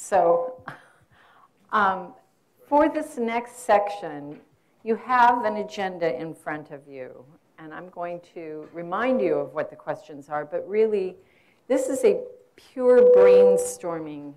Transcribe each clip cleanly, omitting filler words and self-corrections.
So for this next section, you have an agenda in front of you. And I'm going to remind you of what the questions are. But really, this is a pure brainstorming.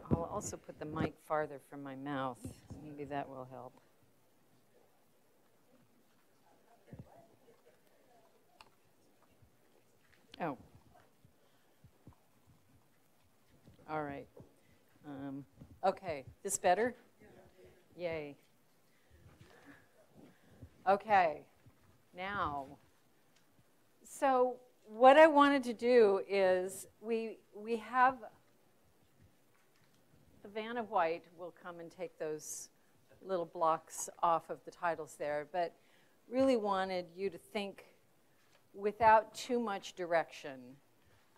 I'll also put the mic farther from my mouth. Maybe that will help. Oh. All right. Okay, this better? Yeah. Yay. Okay, now, so what I wanted to do is we have the Vanna White will come and take those little blocks off of the titles there, but really wanted you to think without too much direction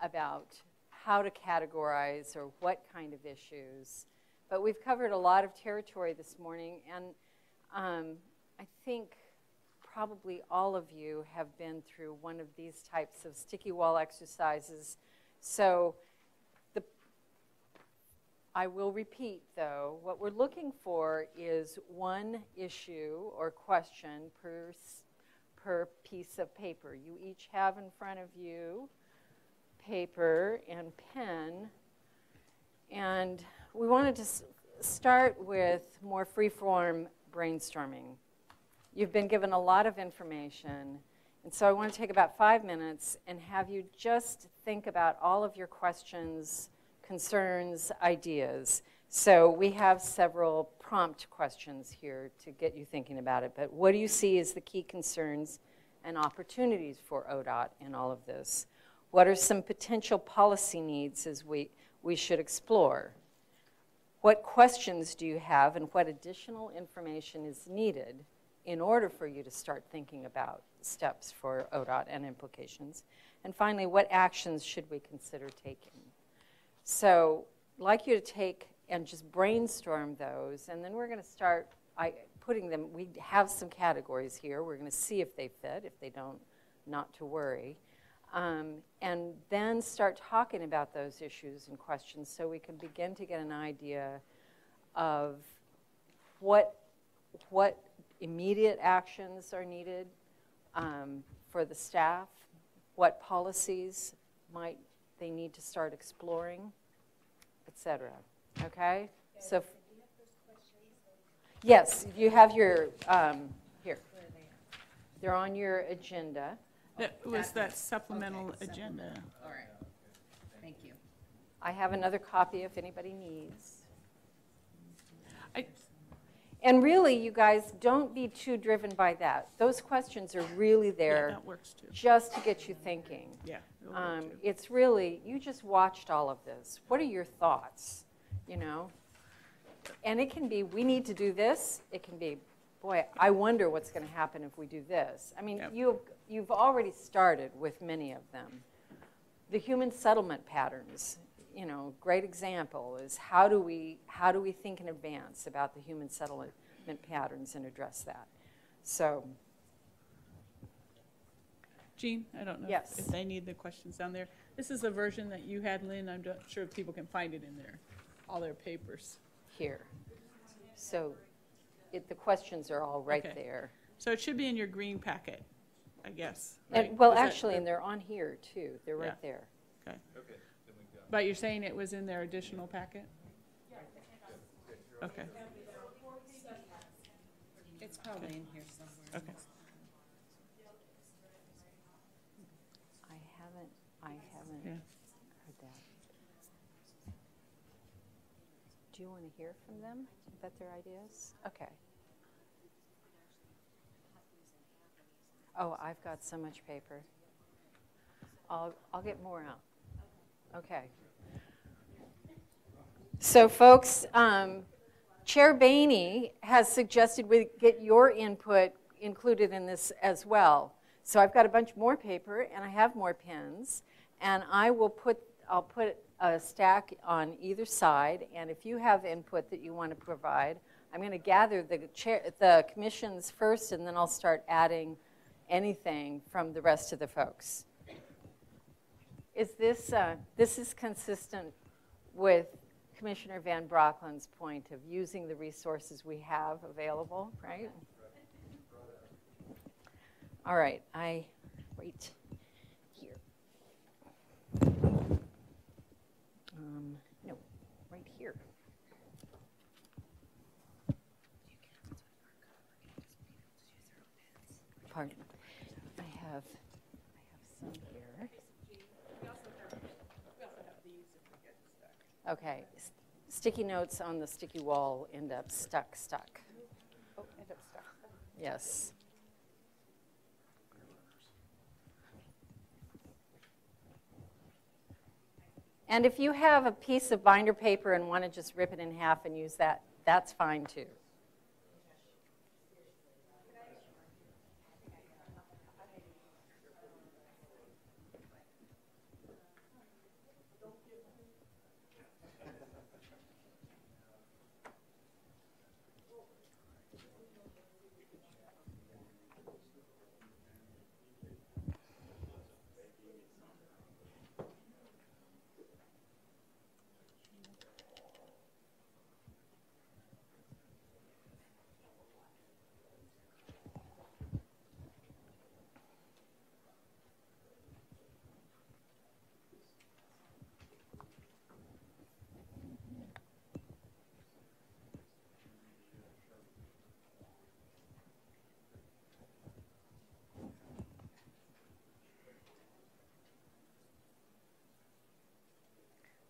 about how to categorize or what kind of issues. But we've covered a lot of territory this morning, and I think probably all of you have been through one of these types of sticky wall exercises. So I will repeat, though, what we're looking for is one issue or question per piece of paper. You each have in front of you paper and pen. And we wanted to start with more free-form brainstorming. You've been given a lot of information, and so I want to take about 5 minutes and have you just think about all of your questions, concerns, ideas. So we have several prompt questions here to get you thinking about it, but what do you see as the key concerns and opportunities for ODOT in all of this? What are some potential policy needs as we should explore? What questions do you have, and what additional information is needed in order for you to start thinking about steps for ODOT and implications? And finally, what actions should we consider taking? So I'd like you to take and just brainstorm those, and then we're going to start putting them. We have some categories here. We're going to see if they fit. If they don't, not to worry. And then start talking about those issues and questions so we can begin to get an idea of what immediate actions are needed for the staff, what policies might they need to start exploring, et cetera. Okay? So, yes, you have your, here. They're on your agenda. That was that supplemental agenda. All right. Thank you. I have another copy if anybody needs. I, And really, you guys, don't be too driven by that. Those questions are really there yeah, that works too. just to get you thinking. Yeah, it'll work too. It's really, you just watched all of this. What are your thoughts, you know? And it can be, we need to do this. It can be, boy, I wonder what's going to happen if we do this. I mean, Yep. you've already started with many of them. The human settlement patterns, you know, great example is how do we think in advance about the human settlement patterns and address that? So, Jean, I don't know yes. if they need the questions down there. This is a version that you had, Lynn. I'm not sure if people can find it in there, all their papers. Here. So the questions are all right Okay. there. So it should be in your green packet, I guess. And, right? well, Is that actually, the- and they're on here, too. They're right Yeah. there. Okay. But you're saying it was in their additional packet? Okay. It's probably in here somewhere. Okay. I haven't Yeah. heard that. Do you want to hear from them about their ideas? Okay. Oh, I've got so much paper. I'll get more out. Okay. So folks, Chair Bainey has suggested we get your input included in this as well. So I've got a bunch more paper and I have more pens, and I'll put a stack on either side, and if you have input that you want to provide, I'm going to gather the commissions first, and then I'll start adding anything from the rest of the folks. Is this is consistent with Commissioner Van Brocklin's point of using the resources we have available, right? All right, right here. No, right here. Pardon. I have some here. We also have these if we get stuck. Okay. Sticky notes on the sticky wall end up stuck. Oh, end up stuck. Yes. And if you have a piece of binder paper and want to just rip it in half and use that, that's fine too.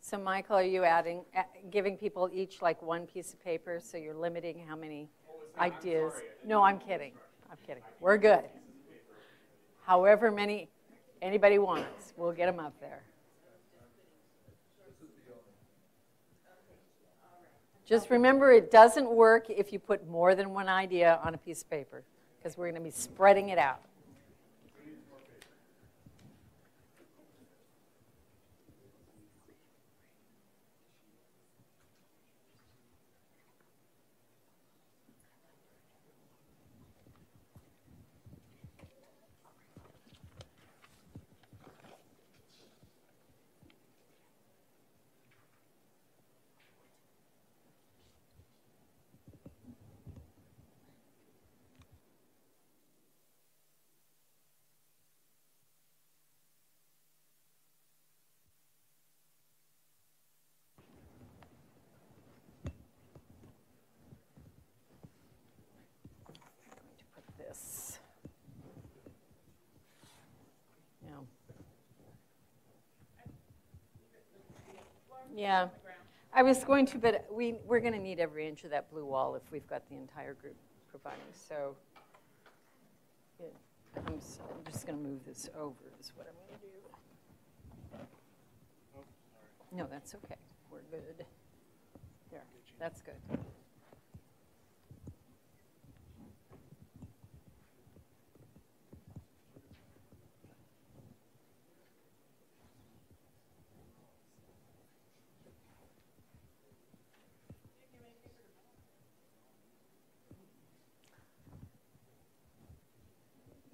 So Michael, are you giving people each like one piece of paper, so you're limiting how many ideas? No, I'm kidding. We're good. However many anybody wants, we'll get them up there. Just remember, it doesn't work if you put more than one idea on a piece of paper, because we're going to be spreading it out. Yeah, I was going to, but we're going to need every inch of that blue wall if we've got the entire group providing. So I'm just going to move this over is what I'm going to do. No, that's okay. We're good. There, that's good.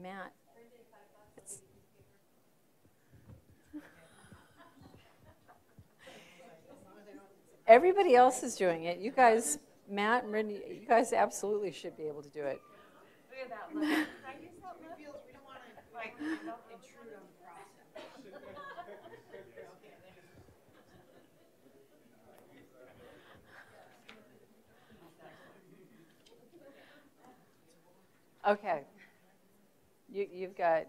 Matt. Everybody else is doing it. You guys, Matt and Randy, you guys absolutely should be able to do it. Look at that look. Can I use that look? We don't want to like intrude on the process. Okay. You've got,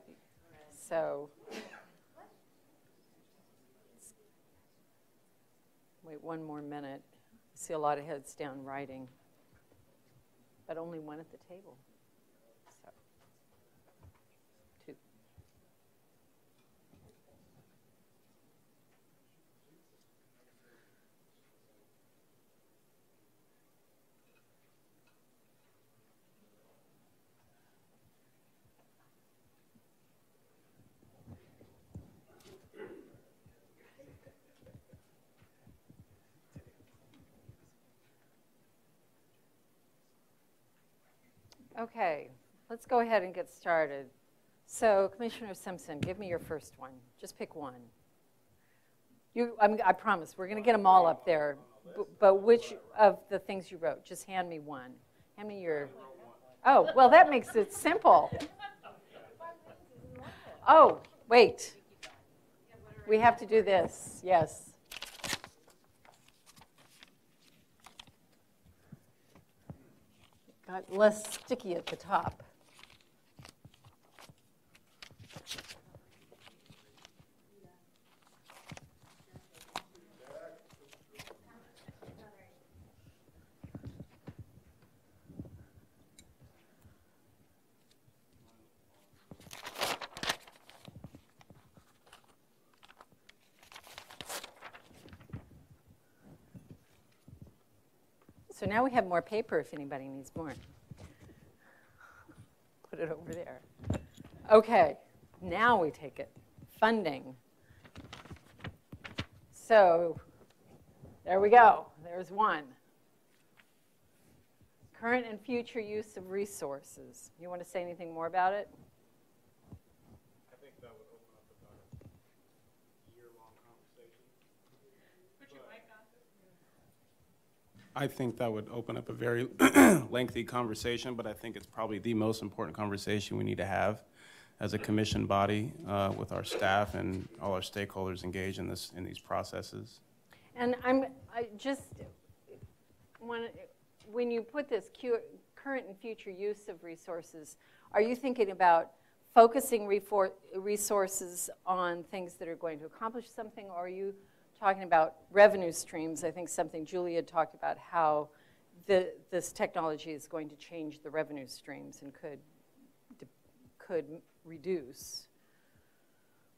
so, wait one more minute. I see a lot of heads down writing, but only one at the table. So, two. Okay, let's go ahead and get started. So, Commissioner Simpson, give me your first one. Just pick one. I promise, we're going to get them all up there. But which of the things you wrote? Just hand me one. Hand me your... Oh, well, that makes it simple. Oh, wait. We have to do this. Yes. Got less sticky at the top. So now we have more paper if anybody needs more. Put it over there. Okay, now we take it. Funding. So there we go. There's one. Current and future use of resources. You want to say anything more about it? I think that would open up about a year-long conversation. Put your mic on. I think that would open up a very lengthy conversation, but I think it's probably the most important conversation we need to have as a commission body with our staff and all our stakeholders engaged in these processes. And I just want to, when you put this current and future use of resources, are you thinking about focusing resources on things that are going to accomplish something, or are you talking about revenue streams? I think something Julia talked about, how this technology is going to change the revenue streams and could reduce.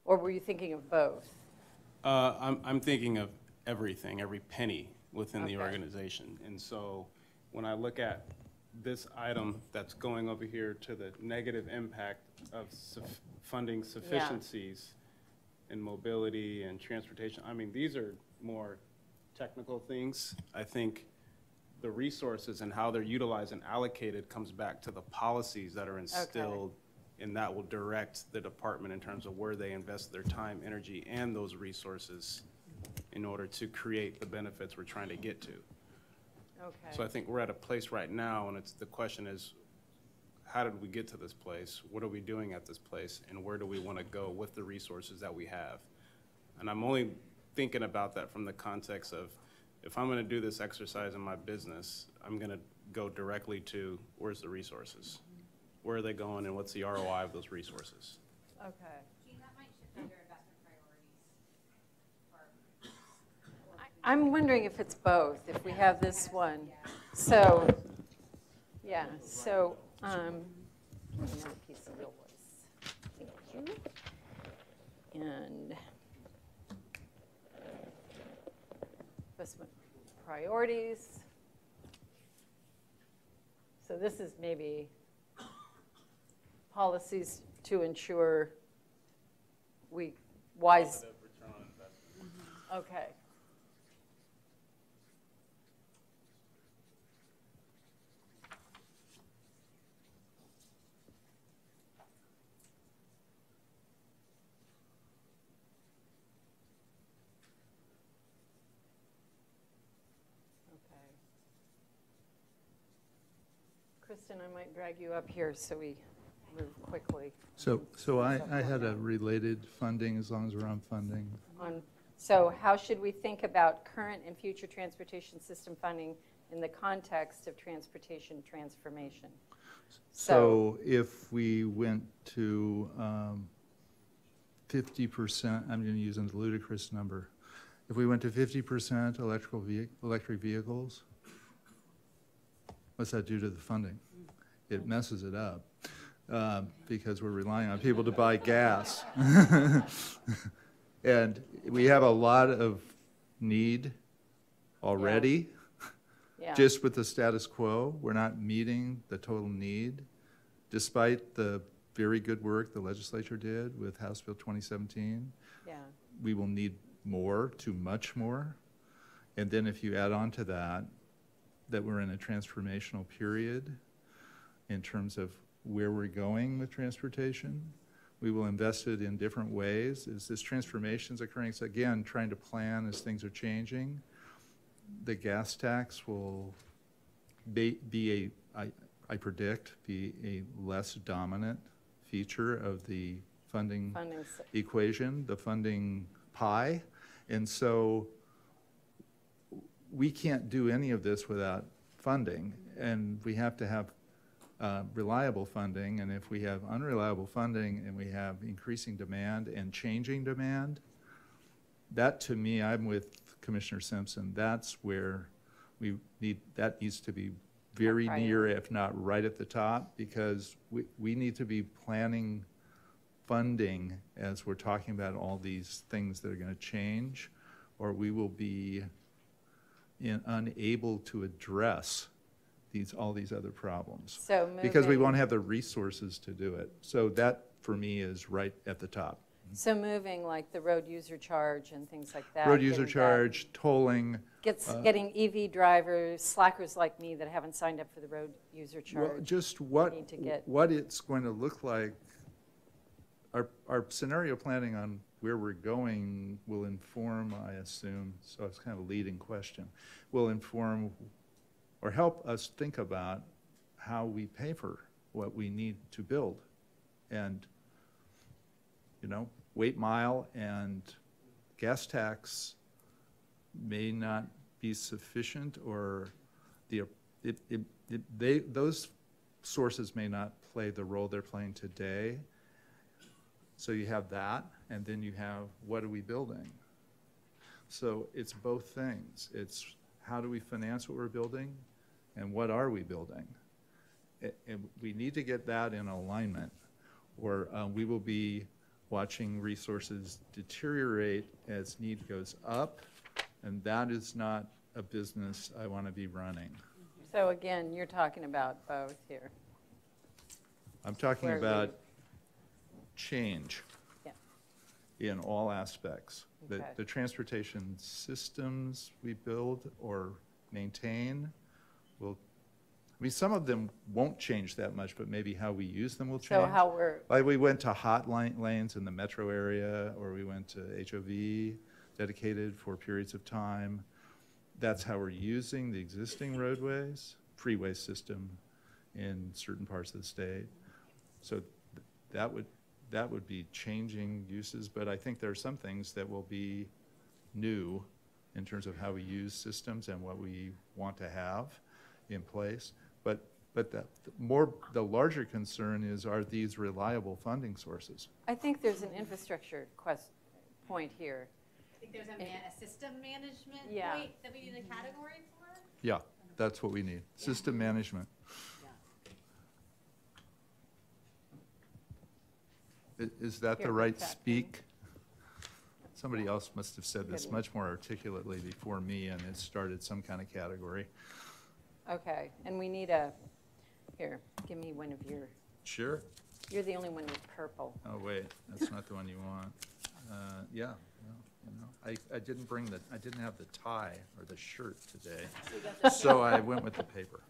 Or were you thinking of both? I'm thinking of everything, every penny within the organization. And so when I look at this item that's going over here to the negative impact of funding sufficiencies in mobility and transportation, I mean, these are more technical things. I think the resources and how they're utilized and allocated comes back to the policies that are instilled, and that will direct the department in terms of where they invest their time, energy, and those resources in order to create the benefits we're trying to get to. Okay. So I think we're at a place right now, and the question is, how did we get to this place? What are we doing at this place? And where do we want to go with the resources that we have? And I'm only thinking about that from the context of, if I'm going to do this exercise in my business, I'm going to go directly to, where's the resources? Where are they going, and what's the ROI of those resources? Okay. Gene, that might shift under investment priorities. I'm wondering if it's both, if we have this one. So, yeah, so, another piece of your voice. Thank you. And investment priorities. So this is maybe policies to ensure we wise. Return on investment. Okay. Kristen, I might drag you up here so we move quickly. So I had a related funding, as long as we're on funding. So how should we think about current and future transportation system funding in the context of transportation transformation? So if we went to 50%, I'm going to use a ludicrous number. If we went to 50% electric vehicles, what's that do to the funding? It messes it up because we're relying on people to buy gas. And we have a lot of need already. Yeah. Just with the status quo, we're not meeting the total need, despite the very good work the legislature did with House Bill 2017. Yeah. We will need more, too much more. And then if you add on to that, that we're in a transformational period, in terms of where we're going with transportation. We will invest it in different ways. As this transformation is occurring, so again, trying to plan as things are changing. The gas tax will be I predict, be a less dominant feature of the funding equation, the funding pie. And so we can't do any of this without funding, and we have to have reliable funding. And if we have unreliable funding and we have increasing demand and changing demand, that to me, I'm with Commissioner Simpson, that's where that needs to be very near, if not right at the top, because we need to be planning funding as we're talking about all these things that are going to change, or we will be unable to address all these other problems. So because we won't have the resources to do it. So that, for me, is right at the top. So moving like the road user charge and things like that. Road user charge, tolling. Getting EV drivers, slackers like me that haven't signed up for the road user charge. Well, just what it's going to look like. Our scenario planning on where we're going will inform, I assume, so it's kind of a leading question, will inform or help us think about how we pay for what we need to build. And, you know, weight mile and gas tax may not be sufficient, or those sources may not play the role they're playing today. So you have that, and then you have, what are we building? So it's both things. It's how do we finance what we're building, and what are we building? And we need to get that in alignment, or we will be watching resources deteriorate as need goes up, and that is not a business I want to be running. So again, you're talking about both here. I'm talking about change in all aspects. Okay. The transportation systems we build or maintain will, I mean, some of them won't change that much, but maybe how we use them will change. So how we're, like we went to hot lanes in the metro area, or we went to HOV dedicated for periods of time. That's how we're using the existing roadways, freeway system in certain parts of the state. So that would be changing uses, but I think there are some things that will be new in terms of how we use systems and what we want to have in place. But the larger concern is, are these reliable funding sources? I think there's an infrastructure point here. I think there's a system management point that we need a category for. Yeah, that's what we need. System management. Is that the right speak? Somebody else must have said this much more articulately before me, and it started some kind of category. Okay, and we need here, give me one of your. Sure. You're the only one with purple. Oh, wait, that's not the one you want. Yeah, well, you know, I didn't have the tie or the shirt today, so I went with the paper.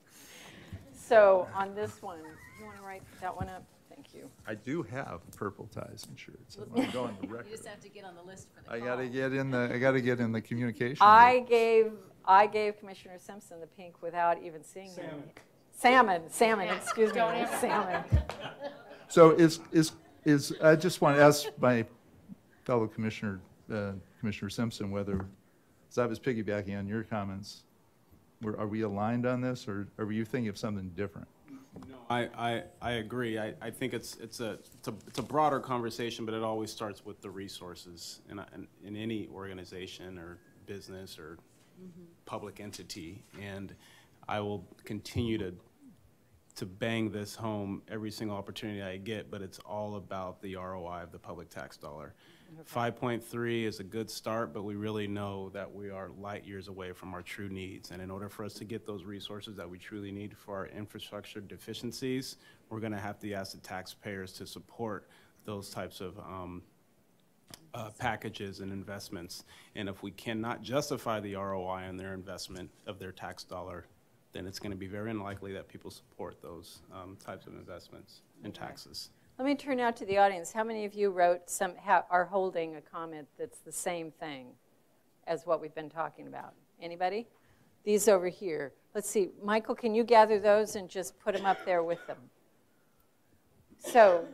So on this one, you want to write that one up? Thank you. I do have purple ties and shirts. I want to go on the record. You just have to get on the list for the I call. gotta get in the communication. I gave Commissioner Simpson the pink without even seeing him. Salmon, excuse me, salmon. So I just want to ask my fellow commissioner, Commissioner Simpson, whether, as I was piggybacking on your comments, are we aligned on this, or are you thinking of something different? No, I agree. I think it's a broader conversation, but it always starts with the resources in any organization or business or public entity. And I will continue to bang this home every single opportunity I get, but it's all about the ROI of the public tax dollar. Okay. 5.3 is a good start, but we really know that we are light years away from our true needs. And in order for us to get those resources that we truly need for our infrastructure deficiencies, we're going to have to ask the taxpayers to support those types of packages and investments. And if we cannot justify the ROI on their investment of their tax dollar, then it's going to be very unlikely that people support those types of investments in taxes. Let me turn now to the audience. How many of you are holding a comment that's the same thing as what we've been talking about? Anybody? These over here. Let's see. Michael, can you gather those and just put them up there with them? So,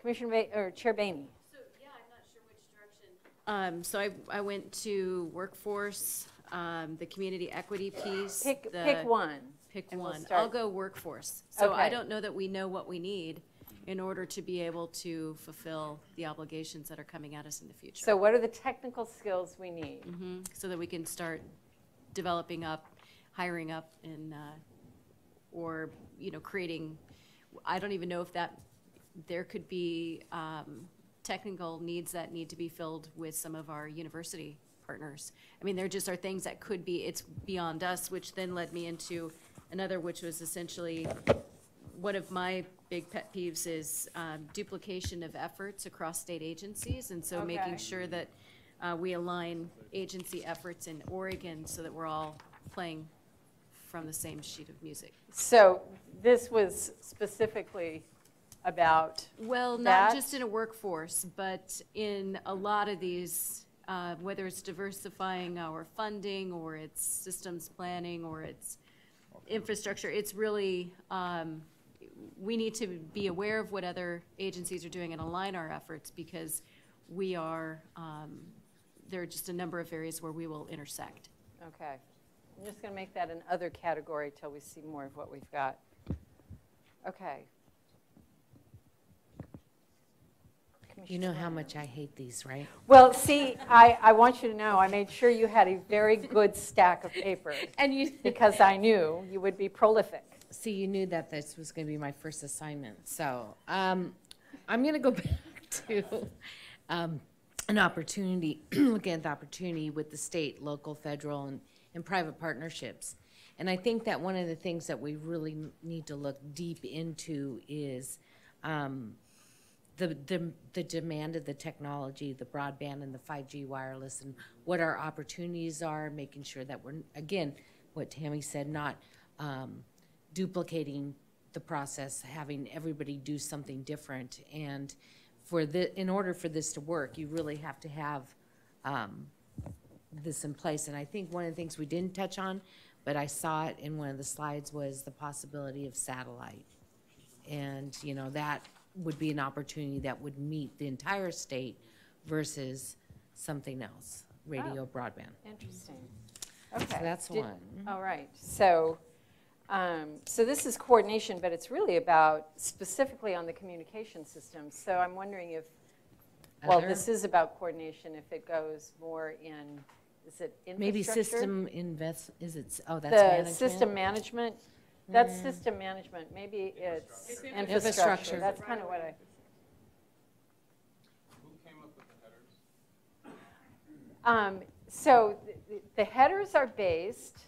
Chair Boehme. So, yeah, I'm not sure which direction. So I went to workforce, the community equity piece. Pick one. Pick and one. We'll I'll go workforce. So Okay. I don't know that we know what we need in order to be able to fulfill the obligations that are coming at us in the future. So what are the technical skills we need? So that we can start developing up, hiring up, and or creating. I don't even know if there could be technical needs that need to be filled with some of our university partners. I mean, there just are things that could be. It's beyond us, which then led me into another, which was essentially one of my big pet peeves is duplication of efforts across state agencies, and so making sure that we align agency efforts in Oregon so that we're all playing from the same sheet of music. So this was specifically about Well, that? not just in a workforce, but in a lot of these, whether it's diversifying our funding or it's systems planning or it's infrastructure, it's really, we need to be aware of what other agencies are doing and align our efforts because we are, there are just a number of areas where we will intersect. Okay. I'm just going to make that an other category till we see more of what we've got. Okay. You know how much I hate these, right? Well, see, I want you to know I made sure you had a very good stack of paper And you because I knew you would be prolific. see, you knew that this was going to be my first assignment. So I'm going to go back to an opportunity, looking at the opportunity with the state, local, federal, and private partnerships. And I think that one of the things that we really need to look deep into is the demand of the technology, the broadband and the 5G wireless, and what our opportunities are, making sure that we're, again, what Tammy said, not duplicating the process, having everybody do something different. And in order for this to work, you really have to have this in place. And I think one of the things we didn't touch on, but I saw it in one of the slides, was the possibility of satellite. And, that would be an opportunity that would meet the entire state versus something else, radio broadband. Interesting. Okay. So that's one. All right. So this is coordination, but it's really about specifically on the communication system. So I'm wondering if, well, Other? this is about coordination, if it goes more in, is it infrastructure? Maybe system that's The management? system management, that's system management. Maybe it's It's infrastructure. infrastructure. That's kind of what I. Who came up with the headers? So the headers are based.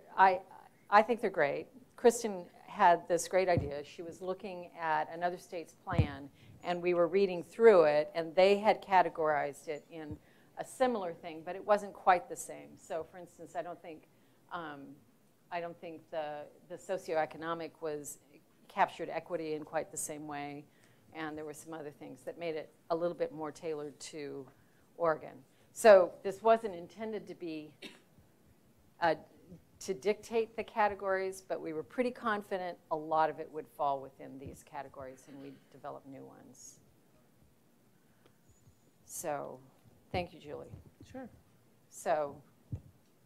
I think they're great. Kristen had this great idea. She was looking at another state's plan, and we were reading through it, and they had categorized it in a similar thing, but it wasn't quite the same. So, for instance, I don't think the socioeconomic captured equity in quite the same way, and there were some other things that made it a little bit more tailored to Oregon. So this wasn't intended to be to dictate the categories, but we were pretty confident a lot of it would fall within these categories, and we developed new ones. So, thank you, Julie. Sure. So,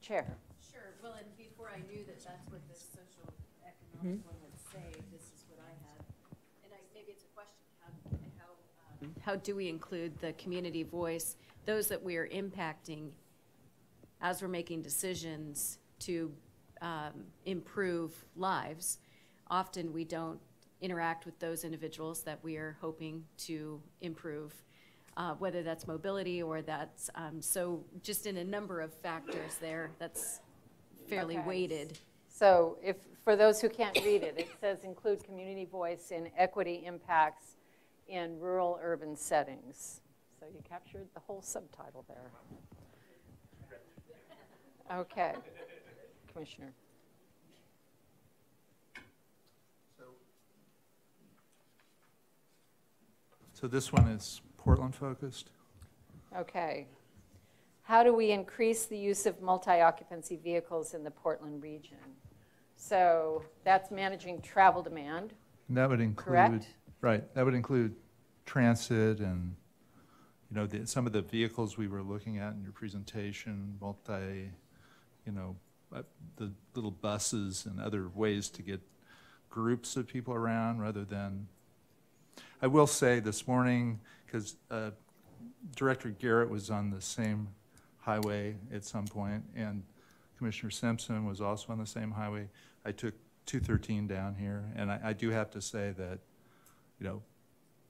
Chair. Sure. Well, and before I knew that that's what this social economic one would say, this is what I had. And maybe it's a question, how do we include the community voice, those that we are impacting as we're making decisions to improve lives? Often we don't interact with those individuals that we are hoping to improve, whether that's mobility or that's, so just in a number of factors there, that's fairly Okay. weighted. So, for those who can't read it, it says include community voice in equity impacts in rural urban settings. So you captured the whole subtitle there. Okay. Commissioner. So this one is Portland-focused. Okay. How do we increase the use of multi-occupancy vehicles in the Portland region? So that's managing travel demand, And that would include, correct? right, that would include transit and, you know, some of the vehicles we were looking at in your presentation, you know, the little buses and other ways to get groups of people around rather than, I will say this morning, because Director Garrett was on the same highway at some point, and Commissioner Simpson was also on the same highway. I took 213 down here, and I do have to say that, you know,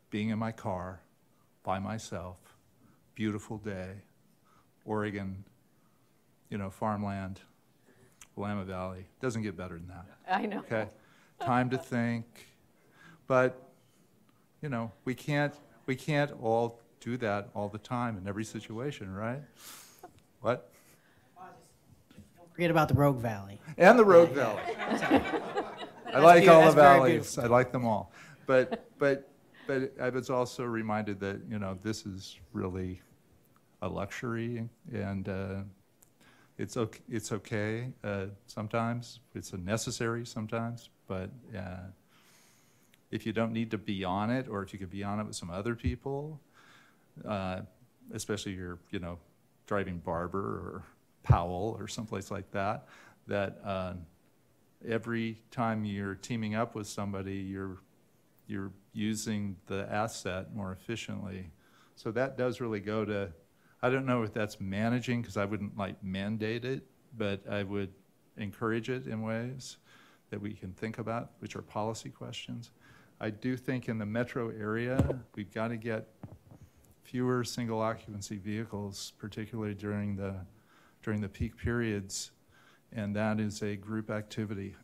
being in my car by myself, beautiful day, Oregon, you know, farmland, Willamette Valley, doesn't get better than that. I know. Okay, time to think, but you know, we can't all do that all the time in every situation, right? What? Don't forget about the Rogue Valley. And the Rogue Valley. I like all the that's very valleys. beautiful. I like them all. But I was also reminded that, you know, this is really a luxury, and it's okay sometimes. It's a necessary sometimes, but if you don't need to be on it, or if you could be on it with some other people, especially you're, you know, driving Barber or Powell or someplace like that, that every time you're teaming up with somebody, you're using the asset more efficiently. So that does really go to, I don't know if that's managing, because I wouldn't like mandate it, but I would encourage it in ways that we can think about, which are policy questions. I do think in the metro area, we've got to get fewer single occupancy vehicles, particularly during the peak periods, and that is a group activity.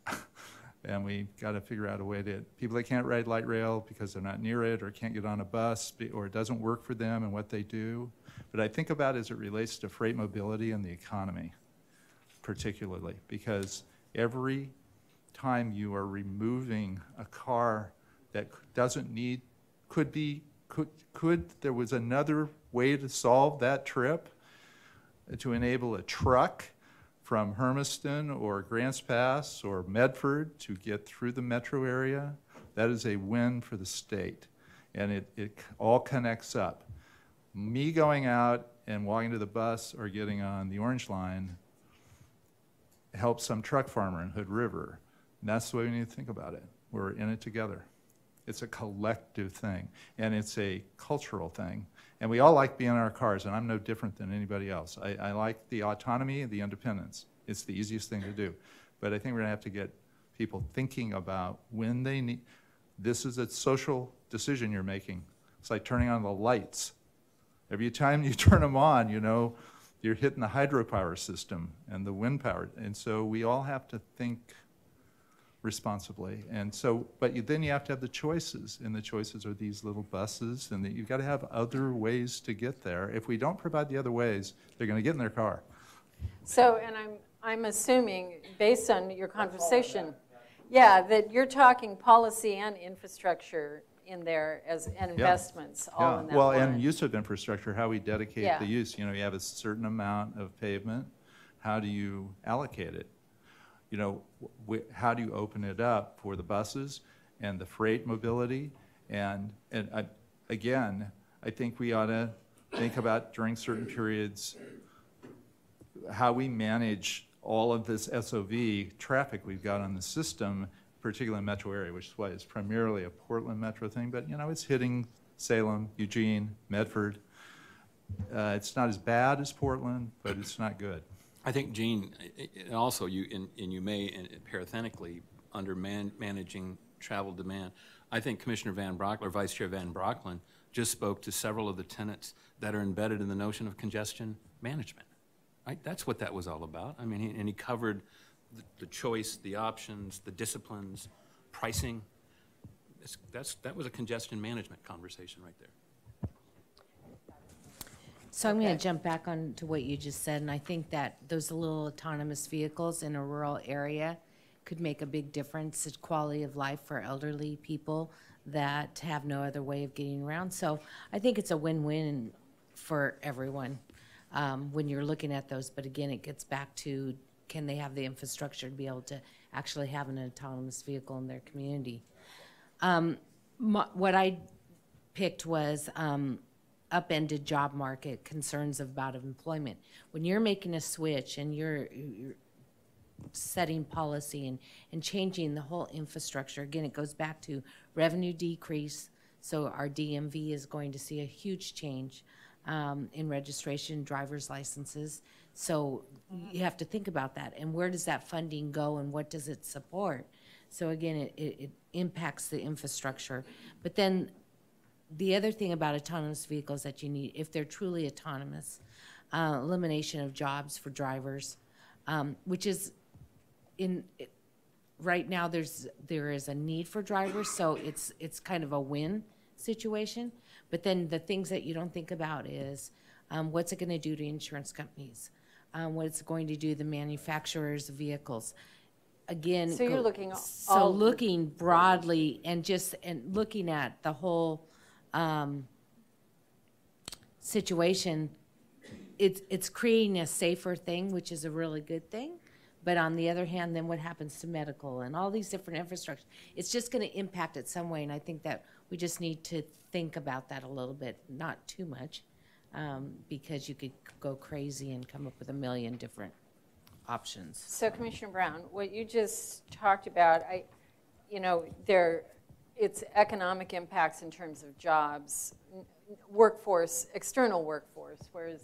And we got to figure out a way to, people that can't ride light rail because they're not near it or can't get on a bus or it doesn't work for them and what they do. But I think about it as it relates to freight mobility and the economy, particularly, because every time you are removing a car that doesn't need, there was another way to solve that trip, to enable a truck from Hermiston or Grants Pass or Medford to get through the metro area, that is a win for the state. And it all connects up. Me going out and walking to the bus or getting on the Orange Line helps some truck farmer in Hood River. And that's the way we need to think about it. We're in it together. It's a collective thing, and it's a cultural thing. And we all like being in our cars, and I'm no different than anybody else. I like the autonomy and the independence. It's the easiest thing to do. But I think we're going to have to get people thinking about when they need, this is a social decision you're making. It's like turning on the lights. Every time you turn them on, you know, you're hitting the hydropower system and the wind power. And so we all have to think responsibly. And so, but then you have to have the choices, and the choices are these little buses, and you've got to have other ways to get there. If we don't provide the other ways, they're going to get in their car. So, and I'm assuming, based on your conversation, yeah, that you're talking policy and infrastructure in there as and investments all in that Well, one. and use of infrastructure, how we dedicate Yeah. the use. You know, you have a certain amount of pavement. How do you allocate it? You know, how do you open it up for the buses and the freight mobility? And again, I think we ought to think about during certain periods how we manage all of this SOV traffic we've got on the system, particularly in the metro area, which is why it's primarily a Portland metro thing, but you know, it's hitting Salem, Eugene, Medford. It's not as bad as Portland, but it's not good. I think, Gene, and also you may, parenthetically, under managing travel demand, I think Commissioner Van Brockler, Vice Chair Van Brocklen, just spoke to several of the tenets that are embedded in the notion of congestion management. Right? That's what that was all about. I mean, and he covered the choice, the options, the disciplines, pricing. That was a congestion management conversation right there. So I'm going to jump back on to what you just said, and I think that those little autonomous vehicles in a rural area could make a big difference in quality of life for elderly people. that have no other way of getting around. So I think it's a win-win for everyone when you're looking at those. But again, it gets back to, can they have the infrastructure to be able to actually have an autonomous vehicle in their community? What I picked was upended job market, concerns about employment. When you're making a switch and you're setting policy and changing the whole infrastructure, again, it goes back to revenue decrease. So our DMV is going to see a huge change in registration, driver's licenses. So you have to think about that. And where does that funding go and what does it support? So again, it impacts the infrastructure. But then the other thing about autonomous vehicles that you need, if they're truly autonomous, elimination of jobs for drivers, which is right now there is a need for drivers, so it's kind of a win situation. But then the things that you don't think about is what's it going to do to insurance companies? What it's going to do to the manufacturers of vehicles. Again, So you're looking looking broadly and looking at the whole situation. It's creating a safer thing, which is a really good thing. But on the other hand, then what happens to medical and all these different infrastructure? It's just going to impact it some way, and I think that we just need to think about that a little bit, not too much, because you could go crazy and come up with a million different options. So Commissioner Brown, what you just talked about, it's economic impacts in terms of jobs, workforce, external workforce, whereas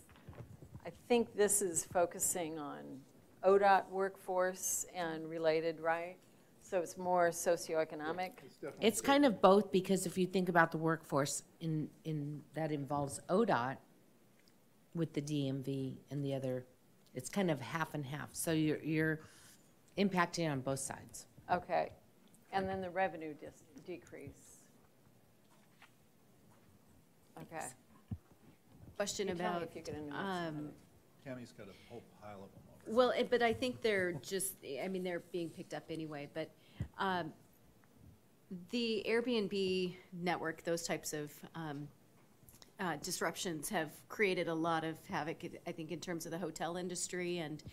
I think this is focusing on ODOT workforce and related, right? So it's more socioeconomic. It's kind of both, because if you think about the workforce in that involves ODOT with the DMV and the other, it's kind of half and half. So you're impacting on both sides. Okay. And then the revenue decrease. Okay. Question You tell me about, if you get into it. Tammy's got a whole pile of them over. well, but I think they're they're being picked up anyway, but the Airbnb network, those types of disruptions have created a lot of havoc, I think, in terms of the hotel industry. And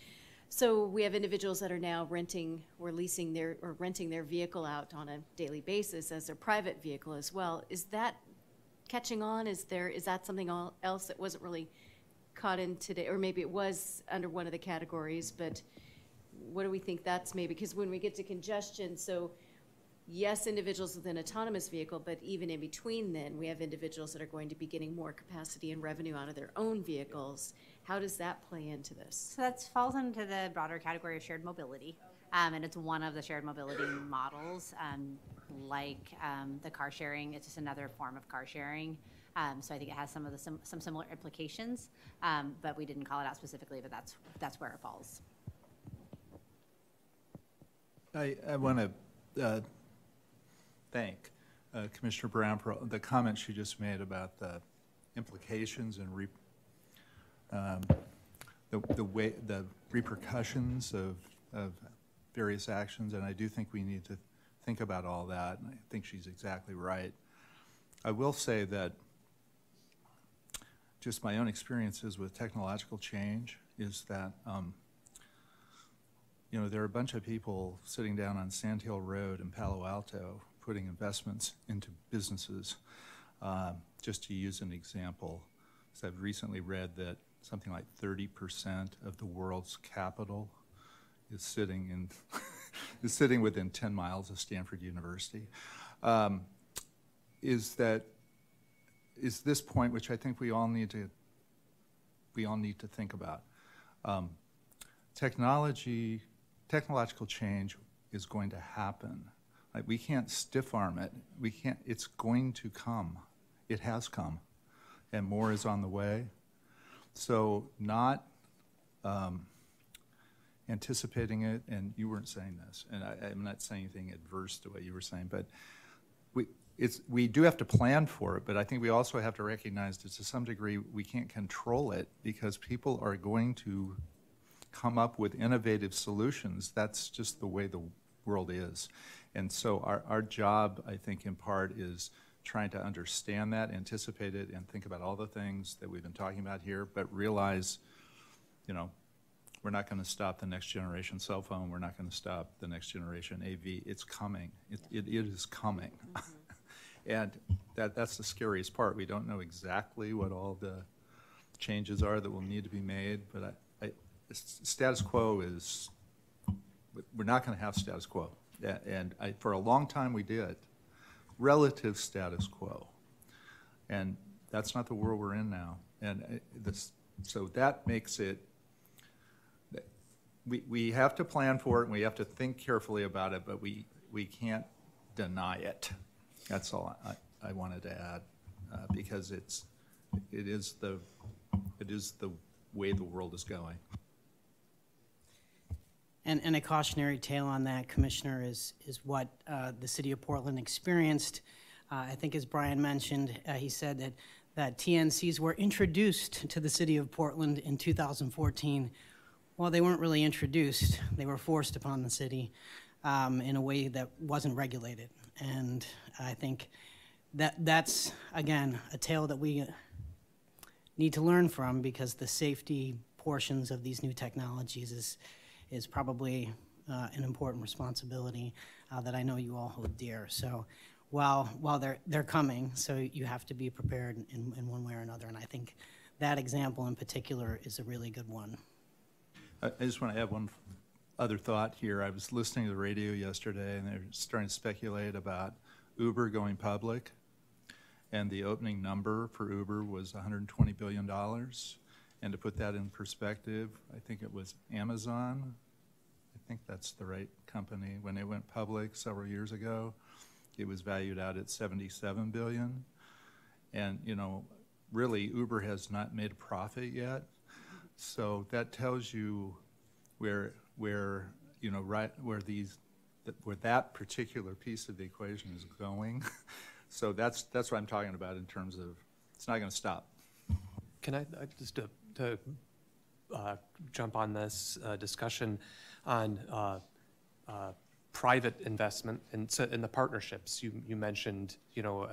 so we have individuals that are now renting or leasing or renting their vehicle out on a daily basis as their private vehicle as well. Is that catching on? Is that something else that wasn't really caught in today, or maybe it was under one of the categories, but what do we think that's maybe? Because when we get to congestion, so yes, individuals with an autonomous vehicle, but even in between then, we have individuals that are going to be getting more capacity and revenue out of their own vehicles. How does that play into this? So that falls into the broader category of shared mobility, and it's one of the shared mobility models, like the car sharing. It's just another form of car sharing. So I think it has some of some similar implications, but we didn't call it out specifically, but that's where it falls. I want to thank Commissioner Brown for the comments she just made about the implications and the repercussions of various actions, and I do think we need to think about all that, and I think she's exactly right. I will say that just my own experiences with technological change is that there are a bunch of people sitting down on Sand Hill Road in Palo Alto putting investments into businesses. Just to use an example, so I've recently read that something like 30% of the world's capital is sitting within 10 miles of Stanford University. Is this point, which I think we all need to think about. Technological change is going to happen. Like, we can't stiff arm it. It's going to come. It has come, and more is on the way. So not anticipating it, and you weren't saying this, and I'm not saying anything adverse to what you were saying, but we do have to plan for it, but I think we also have to recognize that to some degree we can't control it, because people are going to come up with innovative solutions. That's just the way the world is. And so our job, I think, in part is trying to understand that, anticipate it, and think about all the things that we've been talking about here, but realize, you know, we're not going to stop the next generation cell phone. We're not going to stop the next generation AV. It's coming. It is coming. And that's the scariest part. We don't know exactly what all the changes are that will need to be made, but status quo is, we're not going to have status quo. And for a long time we did. Relative status quo. And that's not the world we're in now. And so that makes it, we have to plan for it and we have to think carefully about it, but we can't deny it. That's all I wanted to add, because it is the way the world is going. And a cautionary tale on that, Commissioner, is what the city of Portland experienced. I think as Brian mentioned, he said that TNCs were introduced to the city of Portland in 2014. Well, they weren't really introduced. They were forced upon the city in a way that wasn't regulated. And I think that's, again, a tale that we need to learn from, because the safety portions of these new technologies is probably an important responsibility that I know you all hold dear. So while they're coming, so you have to be prepared in one way or another. And I think that example in particular is a really good one. I just want to add one other thought here. I was listening to the radio yesterday, and they're starting to speculate about Uber going public, and the opening number for Uber was $120 billion. And to put that in perspective, I think it was Amazon. I think that's the right company. When it went public several years ago, it was valued out at $77 billion. And, you know, really, Uber has not made a profit yet. So that tells you where you know, where that particular piece of the equation is going. So that's what I'm talking about in terms of it's not going to stop. Can I just to jump on this discussion on private investment and in the partnerships? You mentioned, you know,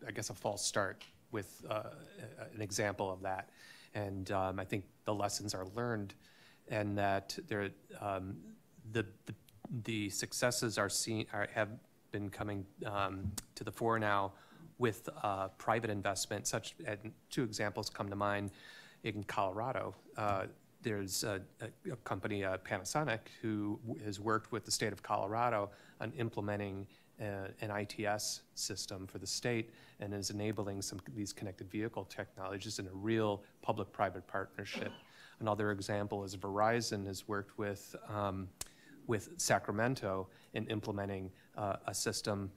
I guess a false start with an example of that. And I think the lessons are learned, and that the successes have been coming to the fore now with private investment. And two examples come to mind. In Colorado, there's a company, Panasonic, who has worked with the state of Colorado on implementing an ITS system for the state, and is enabling some of these connected vehicle technologies in a real public-private partnership. Another example is Verizon has worked with Sacramento in implementing a system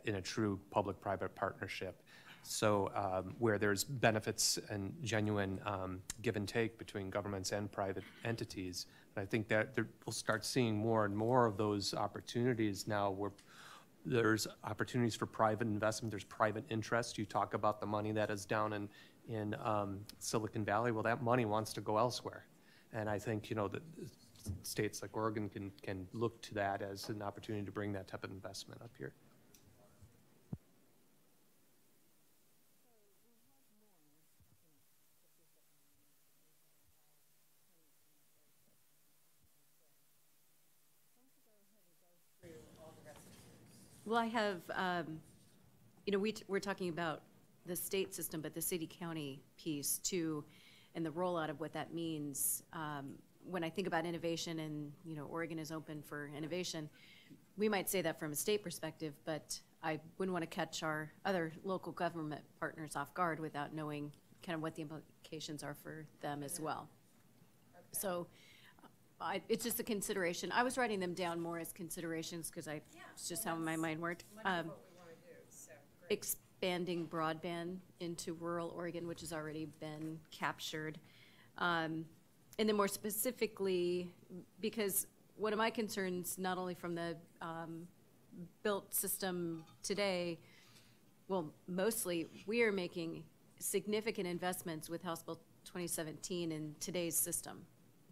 in a true public-private partnership. So where there's benefits and genuine give and take between governments and private entities. And I think that we'll start seeing more and more of those opportunities now, where there's opportunities for private investment, there's private interest. You talk about the money that is down in Silicon Valley. Well, that money wants to go elsewhere. And I think, you know, that states like Oregon can look to that as an opportunity to bring that type of investment up here. Well, I have, you know, we're talking about the state system, but the city-county piece too, and the rollout of what that means. When I think about innovation and, you know, Oregon is open for innovation, we might say that from a state perspective, but I wouldn't want to catch our other local government partners off guard without knowing kind of what the implications are for them as well. Okay. So it's just a consideration. I was writing them down more as considerations because it's just how my mind worked. What we want to do, so great. Expanding broadband into rural Oregon, which has already been captured. And then more specifically, because one of my concerns, not only from the built system today, well, mostly we are making significant investments with House Bill 2017 in today's system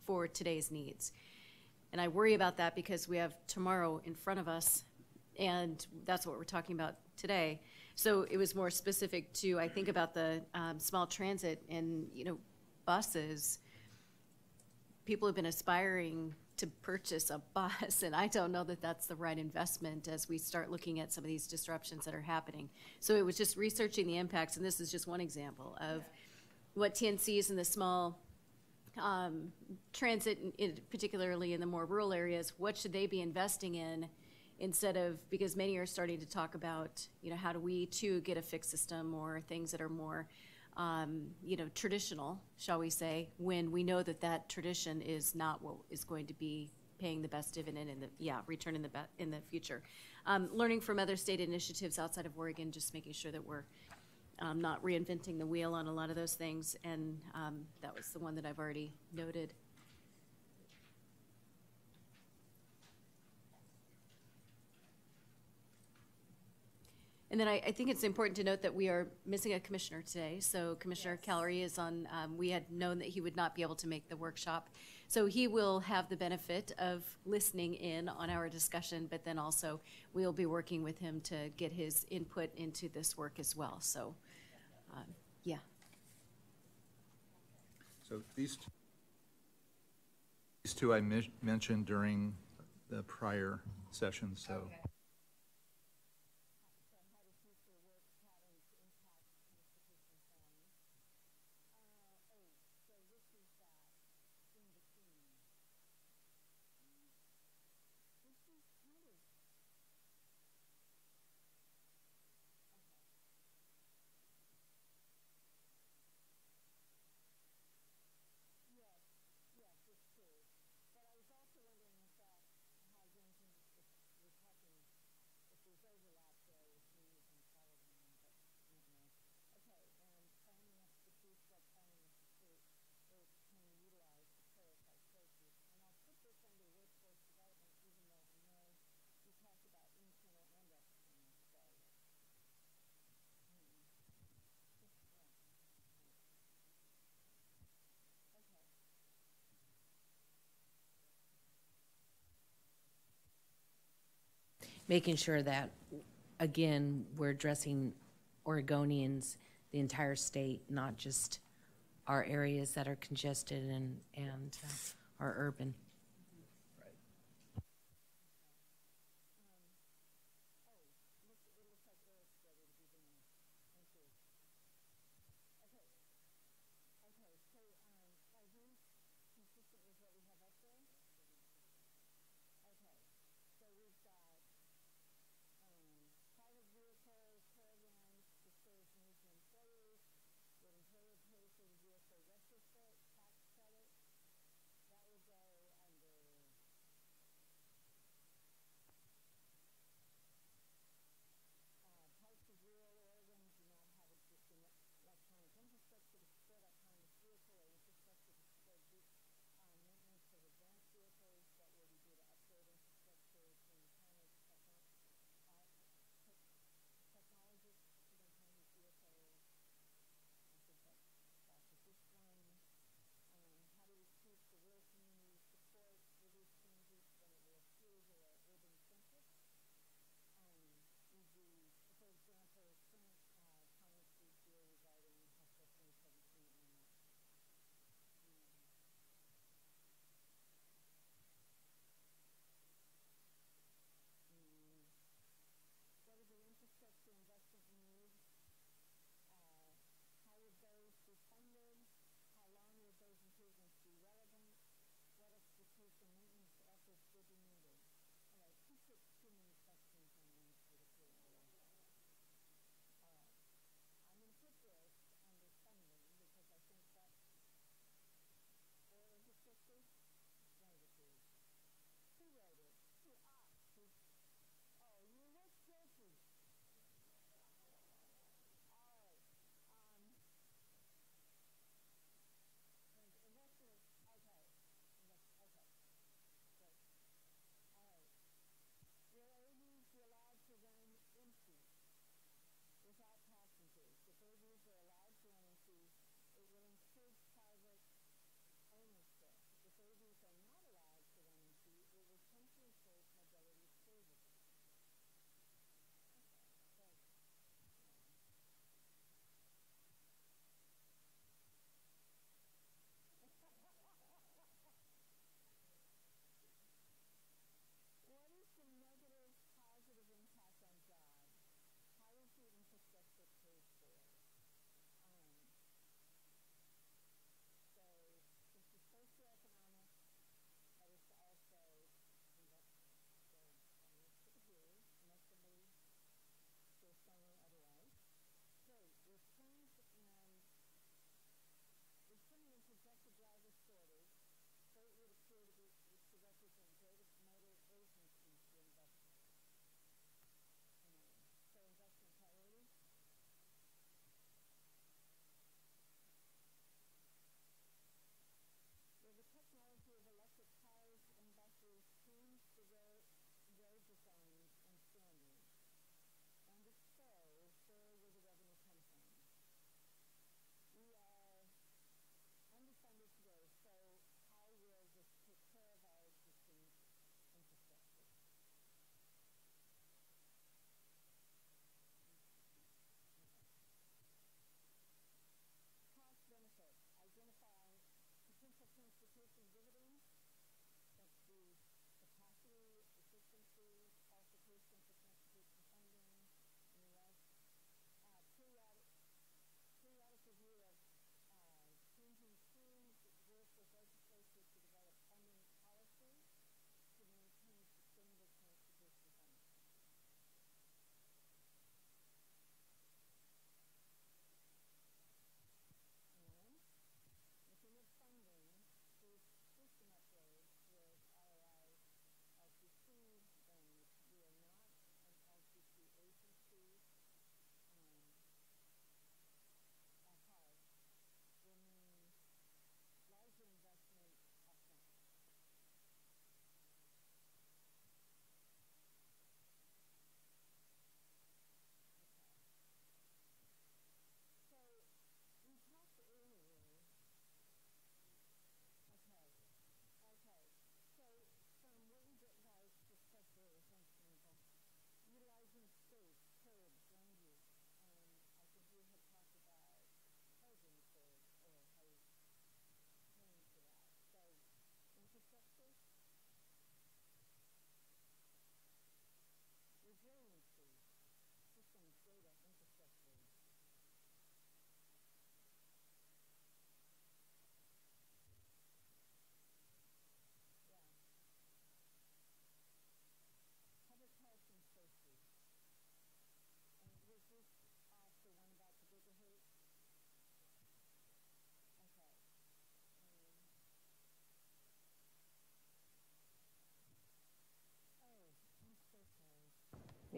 for today's needs. And I worry about that because we have tomorrow in front of us, and that's what we're talking about today. So it was more specific to, I think about the small transit and, buses. People have been aspiring to purchase a bus, and I don't know that that's the right investment as we start looking at some of these disruptions that are happening. So it was just researching the impacts, and this is just one example of what TNCs in the small transit, particularly in the more rural areas, what should they be investing in instead of, because many are starting to talk about, how do we too get a fixed system or things that are more, traditional, shall we say, when we know that that tradition is not what is going to be paying the best dividend return in the future. Learning from other state initiatives outside of Oregon, just making sure that we're not reinventing the wheel on a lot of those things, and that was the one that I've already noted. And then I think it's important to note that we are missing a commissioner today. So Commissioner Callery is on, we had known that he would not be able to make the workshop. So he will have the benefit of listening in on our discussion, but then also we'll be working with him to get his input into this work as well. So, yeah. So these two I mentioned during the prior session, so. Okay. Making sure that, again, we're addressing Oregonians, the entire state, not just our areas that are congested and are urban. Vehicle retrofit tax credit, that would go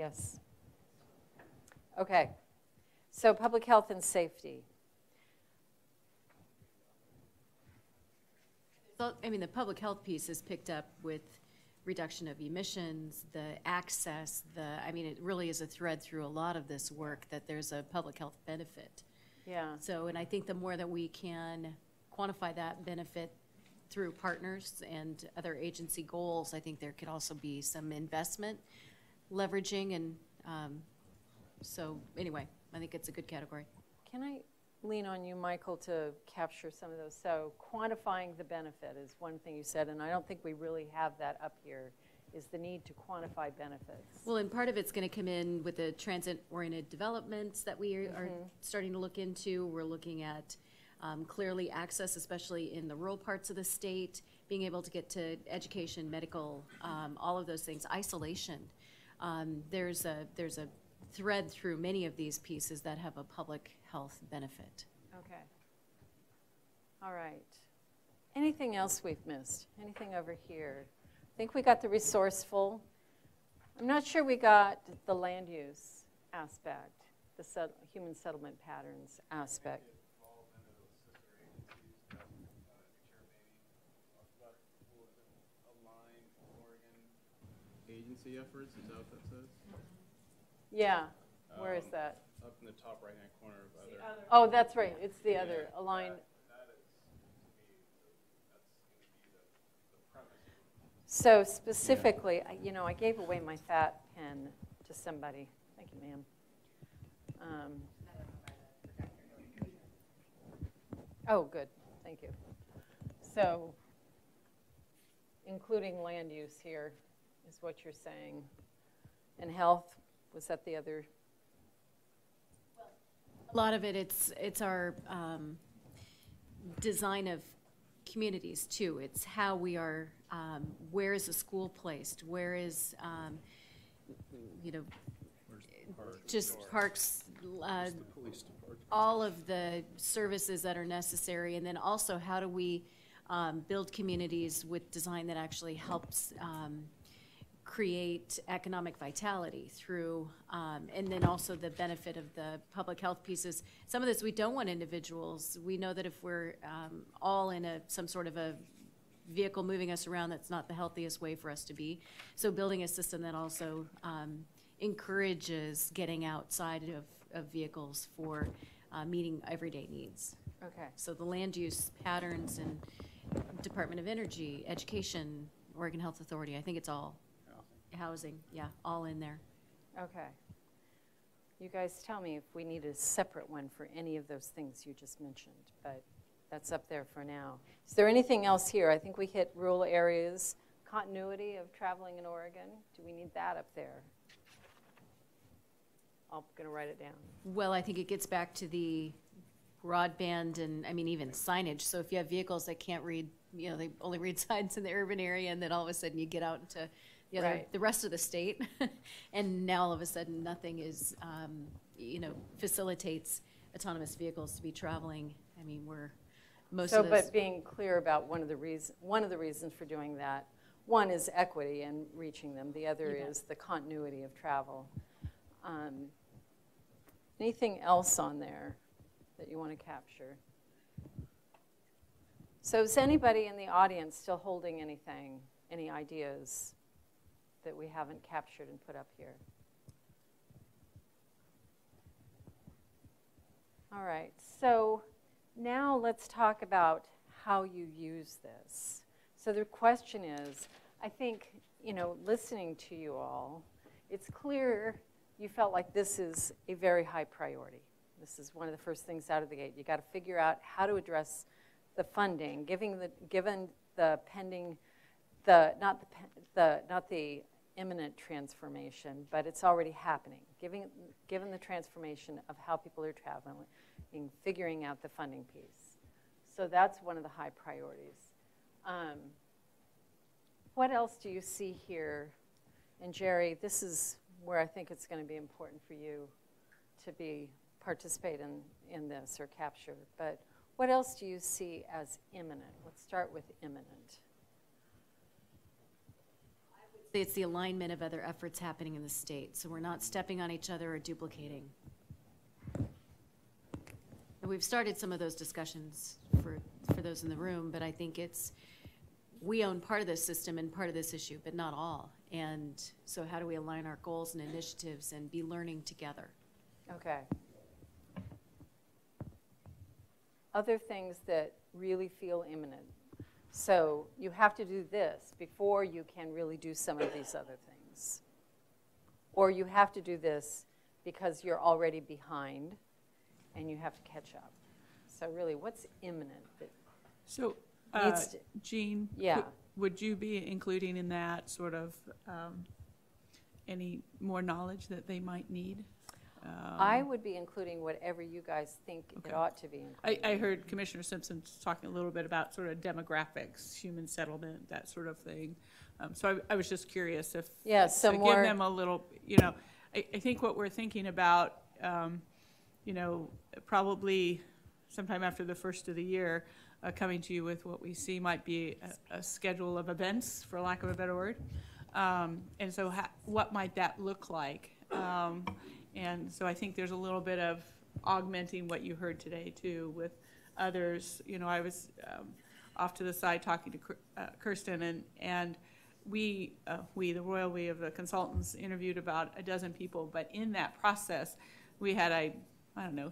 Yes. Okay. So public health and safety. So, I mean, the public health piece is picked up with reduction of emissions, the access, I mean, it really is a thread through a lot of this work that there's a public health benefit. Yeah. So, and I think the more that we can quantify that benefit through partners and other agency goals, I think there could also be some investment leveraging. And so anyway, I think it's a good category. Can I lean on you, Michael, to capture some of those? So quantifying the benefit is one thing you said, and I don't think we really have that up here, is the need to quantify benefits. Well, and part of it's going to come in with the transit-oriented developments that we are starting to look into. We're looking at clearly access, especially in the rural parts of the state, being able to get to education, medical, all of those things. Isolation. There's a thread through many of these pieces that have a public health benefit. Okay. All right. Anything else we've missed? Anything over here? I think we got the resourceful. I'm not sure we got the land use aspect, the human settlement patterns aspect. Agency efforts, is that what that says? Yeah. Where is that? Up in the top right-hand corner of other. Oh, that's right. It's the other align. That is, to me, that's going to be the premise. So specifically, you know, I gave away my fat pen to somebody. Thank you, ma'am. Oh, good. Thank you. So including land use here is what you're saying. And health, was that the other? A lot of it, it's our design of communities too. It's how we are, where is the school placed? Where is, you know, just parks, all of the services that are necessary. And then also, how do we build communities with design that actually helps create economic vitality through, and then also the benefit of the public health pieces. Some of this, we don't want individuals. We know that if we're all in some sort of a vehicle moving us around, that's not the healthiest way for us to be. So building a system that also encourages getting outside of vehicles for meeting everyday needs. Okay. So the land use patterns and Department of Energy, Education, Oregon Health Authority, I think it's all. Housing, yeah, all in there. Okay. You guys tell me if we need a separate one for any of those things you just mentioned, but that's up there for now. Is there anything else here? I think we hit rural areas, continuity of traveling in Oregon. Do we need that up there? I'm going to write it down. Well, I think it gets back to the broadband and, I mean, even signage. So if you have vehicles that can't read, you know, they only read signs in the urban area, and then all of a sudden you get out into the rest of the state, and now all of a sudden nothing is, you know, facilitates autonomous vehicles to be traveling. I mean, but being clear about one of the reasons for doing that, one is equity and reaching them. The other is the continuity of travel. Anything else on there that you want to capture? So is anybody in the audience still holding anything, any ideas that we haven't captured and put up here? All right, so now let's talk about how you use this. So the question is, I think, you know, listening to you all, it's clear you felt like this is a very high priority. This is one of the first things out of the gate. You got to figure out how to address the funding, given the pending, not the imminent transformation, but it's already happening. Given the transformation of how people are traveling, figuring out the funding piece. So that's one of the high priorities. What else do you see here? And Jerry, this is where I think it's going to be important for you to participate in this or capture. But what else do you see as imminent? Let's start with imminent. I would It's the alignment of other efforts happening in the state, so we're not stepping on each other or duplicating. And we've started some of those discussions for those in the room, but I think we own part of this system and part of this issue, but not all. And so how do we align our goals and initiatives and be learning together? Okay. Other things that really feel imminent. So you have to do this before you can really do some of these other things. Or you have to do this because you're already behind and you have to catch up. So really, what's imminent? So, Jean, yeah. Would you be including in that sort of any more knowledge that they might need? I would be including whatever you guys think it ought to be included. I heard Commissioner Simpson talking a little bit about sort of demographics, human settlement, that sort of thing. So I was just curious if some to more give them a little, I think what we're thinking about, probably sometime after the first of the year, coming to you with what we see might be a schedule of events, for lack of a better word. And so what might that look like? And so I think there's a little bit of augmenting what you heard today, too, with others. I was off to the side talking to Kirsten, and the royal we of the consultants, interviewed about a dozen people. But in that process, we had, I don't know,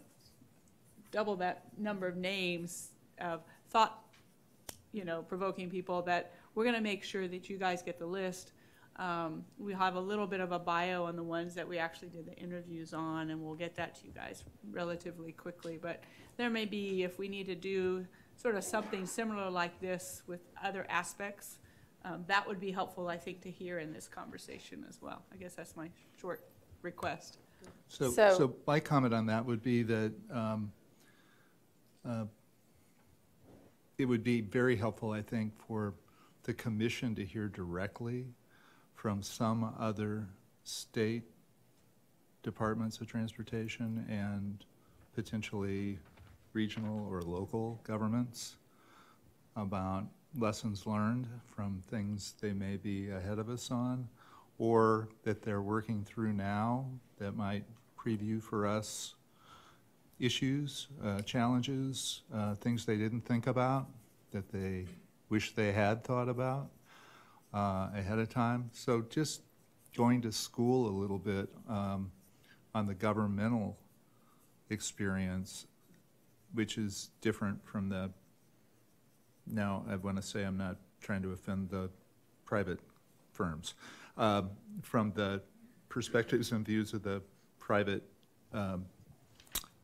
double that number of names of thought-provoking people that we're going to make sure that you guys get the list. We have a little bit of a bio on the ones that we actually did the interviews on, and we'll get that to you guys relatively quickly. But there may be, if we need to do sort of something similar like this with other aspects, that would be helpful, I think, to hear in this conversation as well. I guess that's my short request. So my comment on that would be that it would be very helpful, I think, for the commission to hear directly from some other state departments of transportation and potentially regional or local governments about lessons learned from things they may be ahead of us on, or that they're working through now that might preview for us issues, challenges, things they didn't think about that they wish they had thought about ahead of time. So just going to school a little bit on the governmental experience, which is different from now I want to say I'm not trying to offend the private firms, from the perspectives and views of the private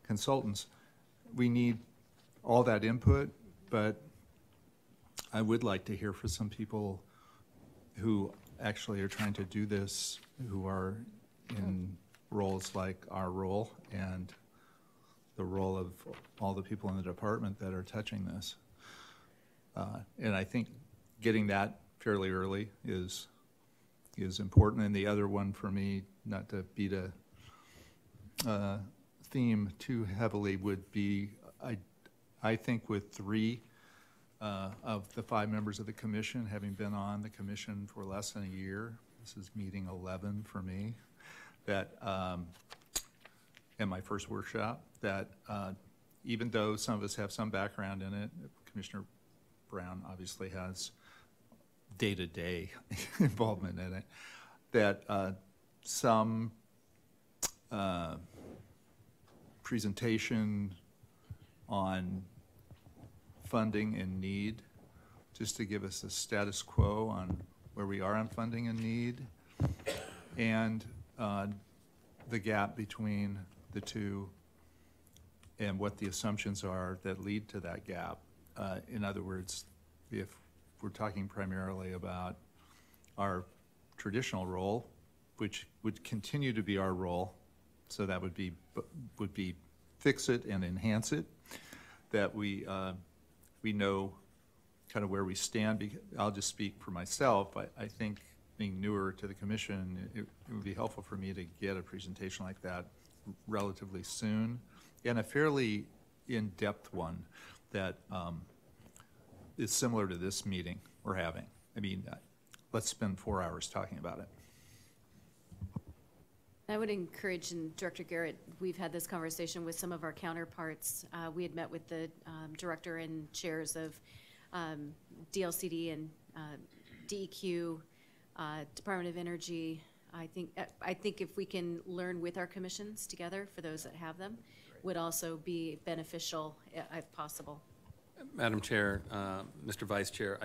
consultants. We need all that input, but I would like to hear from some people who actually are trying to do this, who are in roles like our role and the role of all the people in the department that are touching this. And I think getting that fairly early is important. And the other one for me, not to beat a theme too heavily, would be I think with 3 of the 5 members of the commission having been on the commission for less than a year, this is meeting 11 for me, that in my first workshop, that even though some of us have some background in it, Commissioner Brown obviously has day-to-day involvement in it, that some presentation on funding and need, just to give us a status quo on where we are on funding and need, and the gap between the two and what the assumptions are that lead to that gap. In other words, if we're talking primarily about our traditional role, which would continue to be our role, so that would be fix it and enhance it, that we know kind of where we stand. I'll just speak for myself. I think being newer to the commission, it would be helpful for me to get a presentation like that relatively soon, and a fairly in-depth one that is similar to this meeting we're having. I mean, let's spend 4 hours talking about it. I would encourage, and Director Garrett, we've had this conversation with some of our counterparts. We had met with the director and chairs of DLCD and DEQ, Department of Energy. I think if we can learn with our commissions together, for those that have them, would also be beneficial if possible. Madam Chair, Mr. Vice Chair,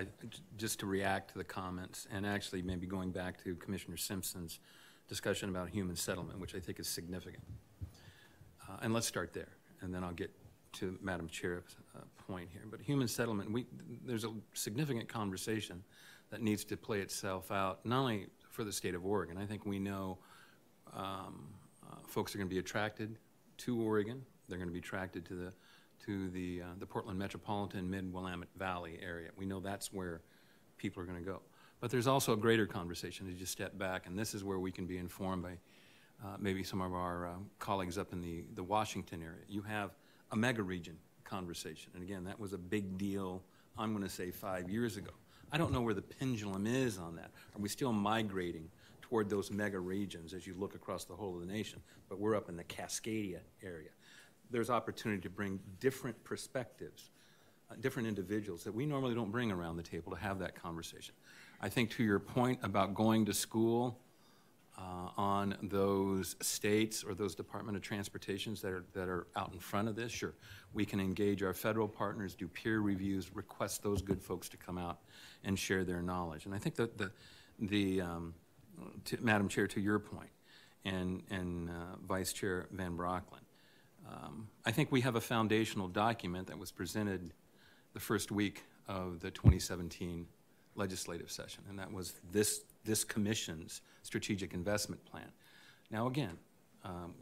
just to react to the comments, and actually maybe going back to Commissioner Simpson's discussion about human settlement, which I think is significant. And let's start there, and then I'll get to Madam Chair's point here. But human settlement, there's a significant conversation that needs to play itself out, not only for the state of Oregon. I think we know folks are going to be attracted to Oregon. They're going to be attracted to the Portland metropolitan mid-Willamette Valley area. We know that's where people are going to go. But there's also a greater conversation as you step back, and this is where we can be informed by maybe some of our colleagues up in the Washington area. You have a mega region conversation, and again, that was a big deal, I'm going to say 5 years ago. I don't know where the pendulum is on that. Are we still migrating toward those mega regions as you look across the whole of the nation? But we're up in the Cascadia area. There's opportunity to bring different perspectives, different individuals that we normally don't bring around the table to have that conversation. I think to your point about going to school on those states or those Department of Transportations that are out in front of this, sure, we can engage our federal partners, do peer reviews, request those good folks to come out and share their knowledge. And I think that Madam Chair, to your point, and Vice Chair Van Brocklen, I think we have a foundational document that was presented the first week of the 2017 legislative session, and that was this commission's strategic investment plan. Now again,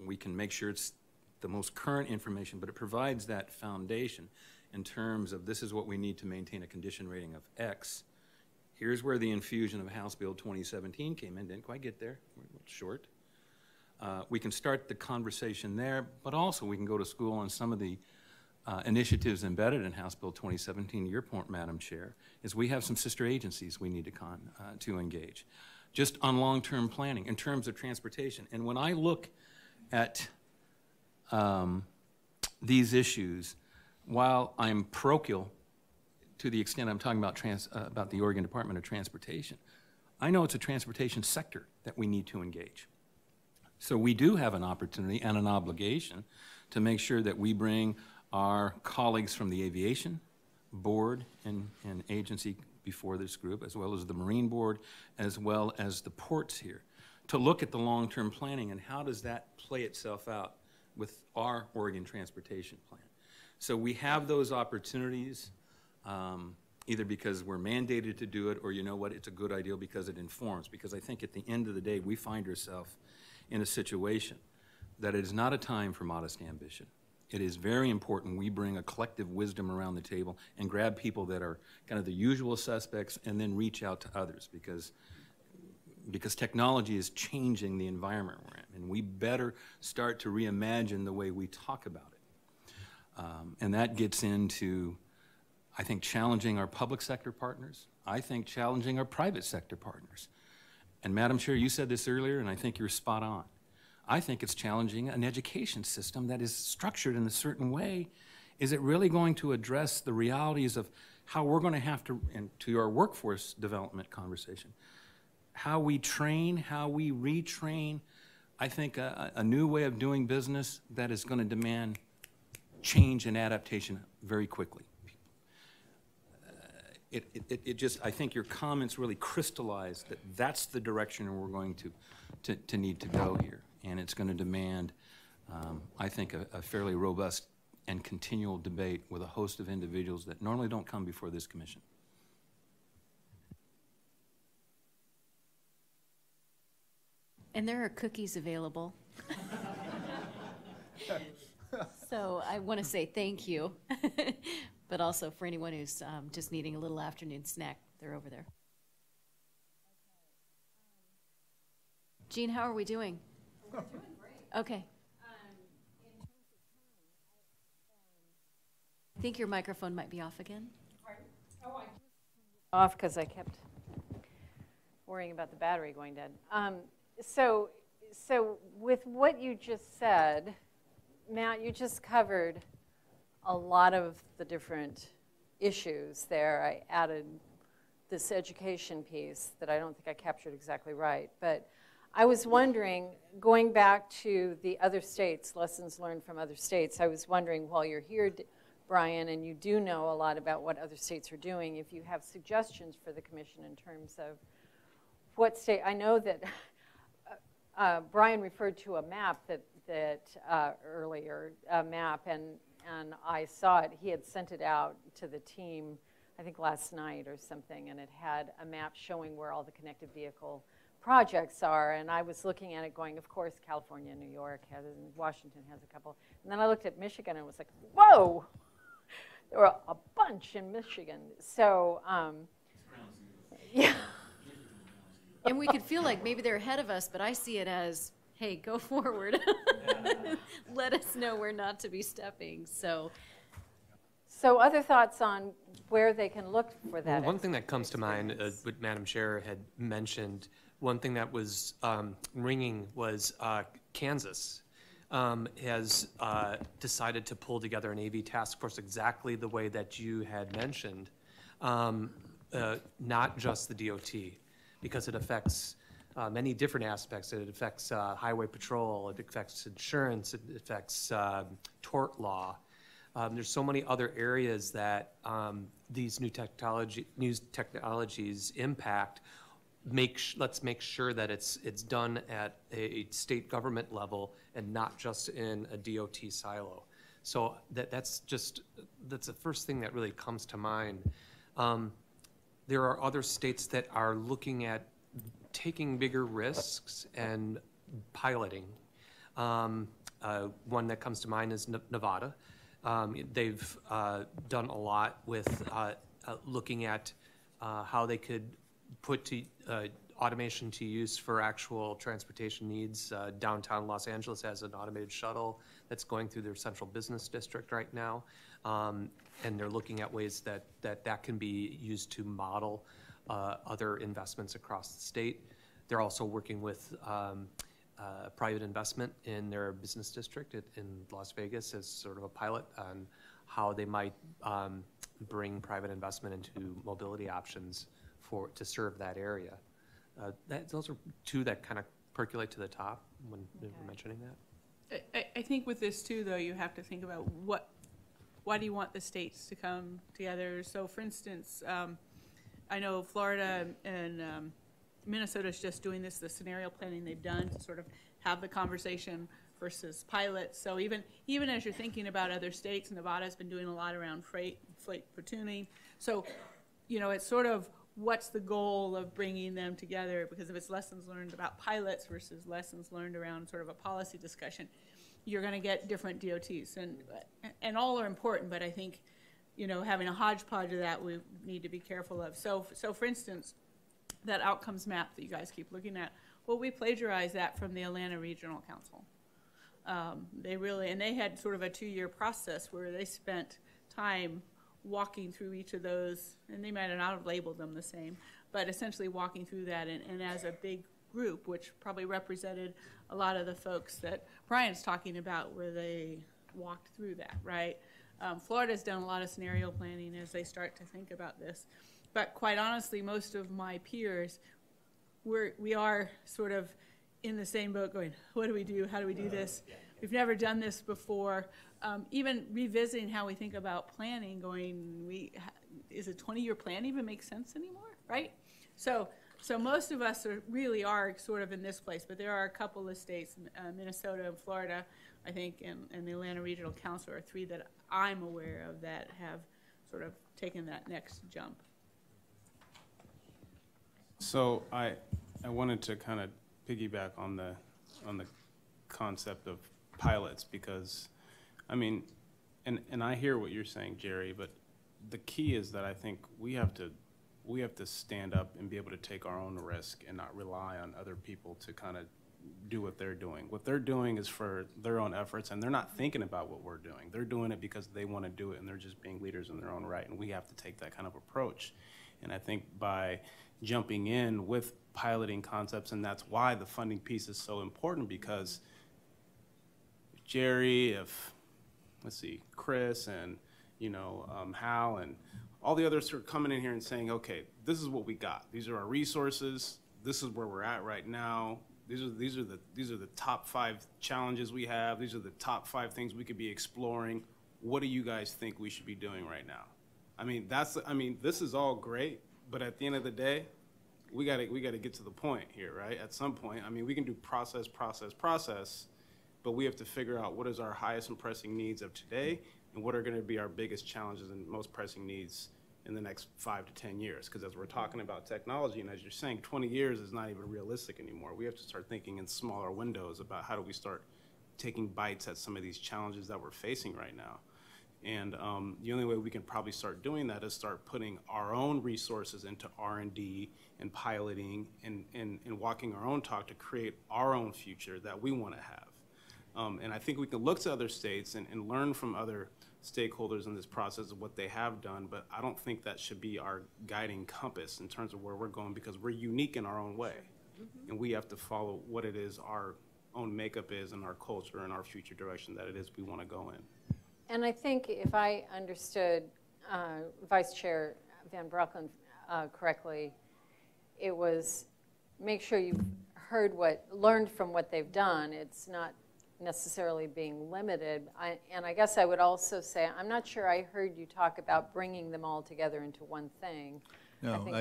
we can make sure it's the most current information, but it provides that foundation in terms of this is what we need to maintain a condition rating of X. Here's where the infusion of House Bill 2017 came in. Didn't quite get there, we're a little short. We can start the conversation there, but also we can go to school on some of the initiatives embedded in House Bill 2017. To your point, Madam Chair, is we have some sister agencies we need to engage. Just on long-term planning in terms of transportation. And when I look at these issues, while I'm parochial to the extent I'm talking about the Oregon Department of Transportation, I know it's a transportation sector that we need to engage. So we do have an opportunity and an obligation to make sure that we bring our colleagues from the aviation board and agency before this group, as well as the Marine Board, as well as the ports here, to look at the long-term planning and how does that play itself out with our Oregon Transportation Plan. So we have those opportunities, either because we're mandated to do it or, you know what, it's a good idea because it informs. Because I think at the end of the day, we find ourselves in a situation that it is not a time for modest ambition. It is very important we bring a collective wisdom around the table and grab people that are kind of the usual suspects and then reach out to others because technology is changing the environment we're in, and we better start to reimagine the way we talk about it. And that gets into, I think, challenging our public sector partners. I think challenging our private sector partners. And Madam Chair, you said this earlier, and I think you're spot on. I think it's challenging an education system that is structured in a certain way. Is it really going to address the realities of how we're going to have to, and to our workforce development conversation, how we train, how we retrain? I think a new way of doing business that is going to demand change and adaptation very quickly. I think your comments really crystallize that that's the direction we're going to need to go here. And it's going to demand, I think, a fairly robust and continual debate with a host of individuals that normally don't come before this commission. And there are cookies available. So I want to say thank you, but also for anyone who's just needing a little afternoon snack, they're over there. Jean, how are we doing? We're doing great. Okay. I think your microphone might be off again. Pardon? Oh, I just turned it off because I kept worrying about the battery going dead. So with what you just said, Matt, you just covered a lot of the different issues there. I added this education piece that I don't think I captured exactly right. But I was wondering, going back to the other states, lessons learned from other states, I was wondering while you're here, Brian, and you do know a lot about what other states are doing, if you have suggestions for the commission in terms of what state. I know that Brian referred to a map that earlier, a map, and I saw it. He had sent it out to the team, I think last night or something, and it had a map showing where all the connected vehicle projects are. And I was looking at it going, of course, California, New York, has, and Washington has a couple. And then I looked at Michigan and was like, whoa, there were a bunch in Michigan. So, yeah. And we could feel like maybe they're ahead of us, but I see it as, hey, go forward. Let us know where not to be stepping. So other thoughts on where they can look for that? Well, one thing that comes to mind, what Madam Chair had mentioned, one thing that was ringing was Kansas has decided to pull together an AV task force exactly the way that you had mentioned, not just the DOT, because it affects many different aspects. It affects highway patrol, it affects insurance, it affects tort law. There's so many other areas that these new technologies impact. Let's make sure that it's done at a state government level and not just in a DOT silo. So that's the first thing that really comes to mind. There are other states that are looking at taking bigger risks and piloting. One that comes to mind is Nevada. They've done a lot with looking at how they could put automation to use for actual transportation needs. Downtown Los Angeles has an automated shuttle that's going through their central business district right now. And they're looking at ways that can be used to model other investments across the state. They're also working with private investment in their business district in Las Vegas as sort of a pilot on how they might bring private investment into mobility options to serve that area. Those are two that kind of percolate to the top when we were mentioning that. I think with this too, though, you have to think about why do you want the states to come together? So, for instance, I know Florida and Minnesota's just doing the scenario planning they've done to sort of have the conversation versus pilots. So even as you're thinking about other states, Nevada's been doing a lot around freight platooning. So, it's sort of what's the goal of bringing them together? Because if it's lessons learned about pilots versus lessons learned around sort of a policy discussion, you're going to get different DOTs, and all are important. But I think, having a hodgepodge of that, we need to be careful of. So for instance, that outcomes map that you guys keep looking at, well, we plagiarized that from the Atlanta Regional Council. They had sort of a 2-year process where they spent time walking through each of those, and they might not have labeled them the same, but essentially walking through that, and as a big group, which probably represented a lot of the folks that Brian's talking about, where they walked through that, right? Florida's done a lot of scenario planning as they start to think about this. But quite honestly, most of my peers, we are sort of in the same boat going, what do we do? How do we do this? We've never done this before. Even revisiting how we think about planning, going, is a 20-year plan even make sense anymore, right? So most of us really are sort of in this place, but there are a couple of states, Minnesota and Florida, I think, and the Atlanta Regional Council are 3 that I'm aware of that have sort of taken that next jump. So I wanted to kind of piggyback on the concept of pilots, because I mean, and I hear what you're saying, Jerry, but the key is that I think we have to stand up and be able to take our own risk and not rely on other people to kind of do what they're doing. What they're doing is for their own efforts, and they're not thinking about what we're doing. They're doing it because they want to do it, and they're just being leaders in their own right, and we have to take that kind of approach. And I think by jumping in with piloting concepts, and that's why the funding piece is so important, because Jerry, let's see, Chris and, Hal and all the others are coming in here and saying, okay, this is what we got. These are our resources. This is where we're at right now. These are the top 5 challenges we have. These are the top 5 things we could be exploring. What do you guys think we should be doing right now? This is all great, but at the end of the day, we gotta get to the point here, right? At some point, we can do process, but we have to figure out what is our highest and pressing needs of today, and what are going to be our biggest challenges and most pressing needs in the next 5 to 10 years. Because as we're talking about technology, and as you're saying, 20 years is not even realistic anymore. We have to start thinking in smaller windows about how do we start taking bites at some of these challenges that we're facing right now. And the only way we can probably start doing that is start putting our own resources into R&D and piloting and walking our own talk to create our own future that we want to have. And I think we can look to other states and learn from other stakeholders in this process of what they have done, but I don't think that should be our guiding compass in terms of where we're going, because we're unique in our own way. Mm-hmm. And we have to follow what it is our own makeup is and our culture and our future direction that it is we want to go in. And I think if I understood Vice Chair Van Broeklen correctly, it was make sure you've learned from what they've done. It's not necessarily being limited. And I guess I would also say, I'm not sure I heard you talk about bringing them all together into one thing. No, I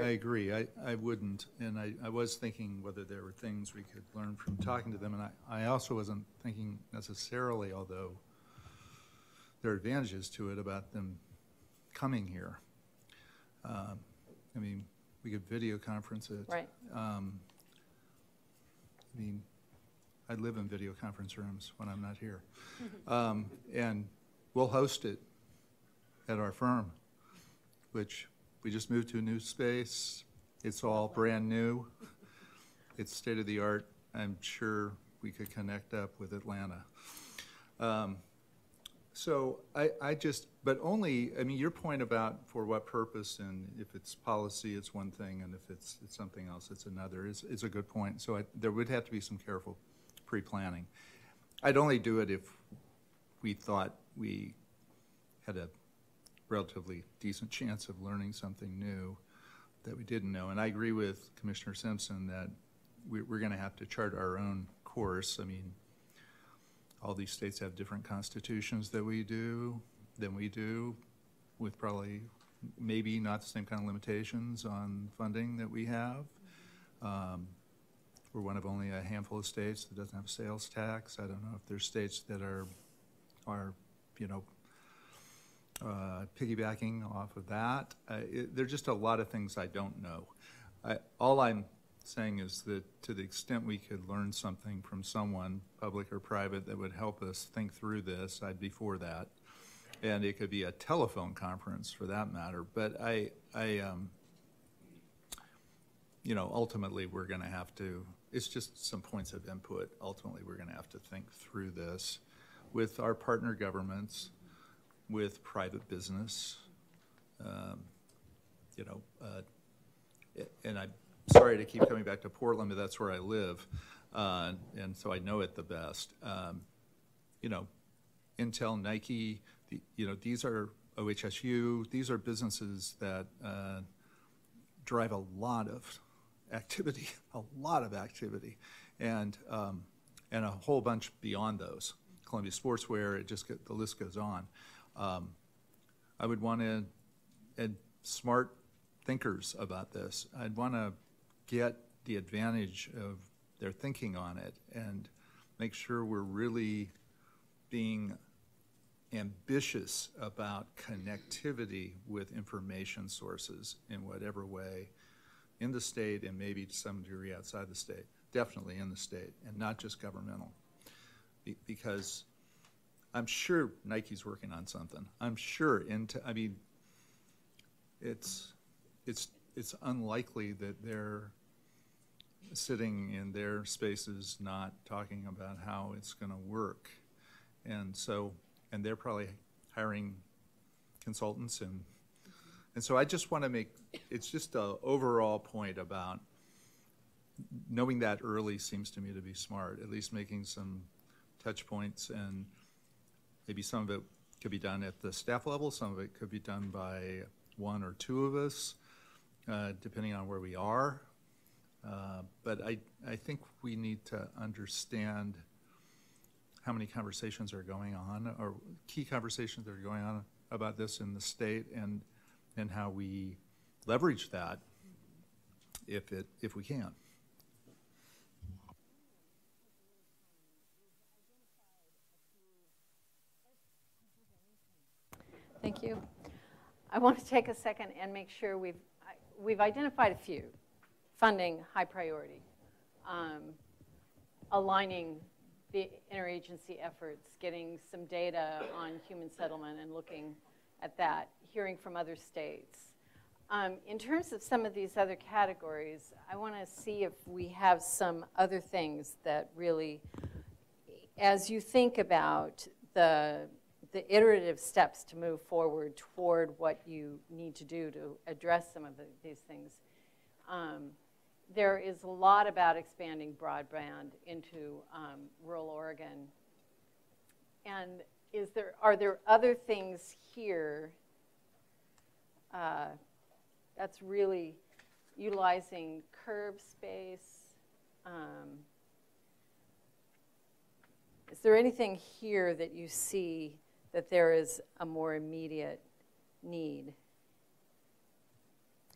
agree. I wouldn't. And I was thinking whether there were things we could learn from talking to them. And I also wasn't thinking necessarily, although there are advantages to it, about them coming here. We could video conference it. Right. I live in video conference rooms when I'm not here. And we'll host it at our firm, which we just moved to a new space. It's all brand new. It's state of the art. I'm sure we could connect up with Atlanta. But only, your point about for what purpose, and if it's policy, it's one thing, and if it's something else, it's another, is a good point. So there would have to be some careful pre-planning. I'd only do it if we thought we had a relatively decent chance of learning something new that we didn't know. And I agree with Commissioner Simpson that we're going to have to chart our own course. All these states have different constitutions than we do, with probably maybe not the same kind of limitations on funding that we have. We're one of only a handful of states that doesn't have a sales tax. I don't know if there's states that are piggybacking off of that. There are just a lot of things I don't know. All I'm saying is that to the extent we could learn something from someone, public or private, that would help us think through this, I'd be for that. And it could be a telephone conference for that matter. But ultimately we're going to have to, it's just some points of input. Ultimately we're going to have to think through this with our partner governments, with private business, and I'm sorry to keep coming back to Portland, but that's where I live, and so I know it the best. Intel, Nike, these are OHSU. These are businesses that drive a lot of activity, and a whole bunch beyond those. Columbia Sportswear, the list goes on. I would want to, and smart thinkers about this, I'd want to get the advantage of their thinking on it and make sure we're really being ambitious about connectivity with information sources in whatever way in the state and maybe to some degree outside the state, definitely in the state, and not just governmental. Because I'm sure Nike's working on something. I'm sure it's unlikely that they're sitting in their spaces not talking about how it's going to work. And they're probably hiring consultants and And so I just want to make, it's just an overall point about knowing that early seems to me to be smart, at least making some touch points, and maybe some of it could be done at the staff level, some of it could be done by one or two of us, depending on where we are. But I think we need to understand how many conversations are going on, or key conversations that are going on about this in the state, and how we leverage that if we can. Thank you. I want to take a second and make sure we've identified a few. Funding, high priority. Aligning the interagency efforts, getting some data on human settlement and looking at that, hearing from other states. In terms of some of these other categories, I want to see if we have some other things that really, as you think about the iterative steps to move forward toward what you need to do to address some of these things. There is a lot about expanding broadband into rural Oregon. And are there other things here that's really utilizing curb space? Is there anything here that you see that there is a more immediate need?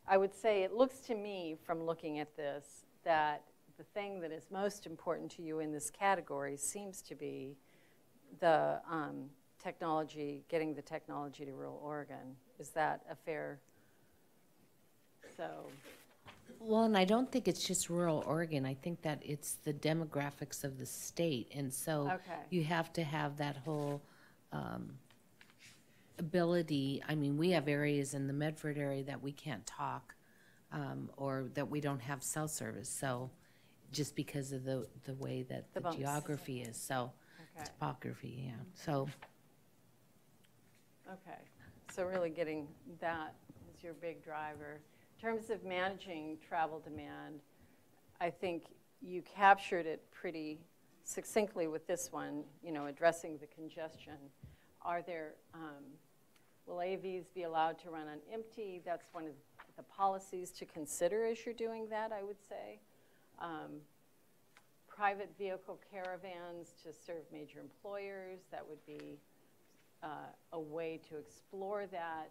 I would say it looks to me from looking at this that the thing that is most important to you in this category seems to be the technology, getting the technology to rural Oregon. Is that a fair? Well, and I don't think it's just rural Oregon. I think that it's the demographics of the state. And so you have to have that whole ability. I mean, we have areas in the Medford area that we can't talk or that we don't have cell service. So just because of the way that the geography is. So topography, yeah. So. Okay. So really getting that is your big driver. In terms of managing travel demand, I think you captured it pretty succinctly with this one, addressing the congestion. Are there, will AVs be allowed to run on empty? That's one of the policies to consider as you're doing that, I would say. Private vehicle caravans to serve major employers, that would be a way to explore that.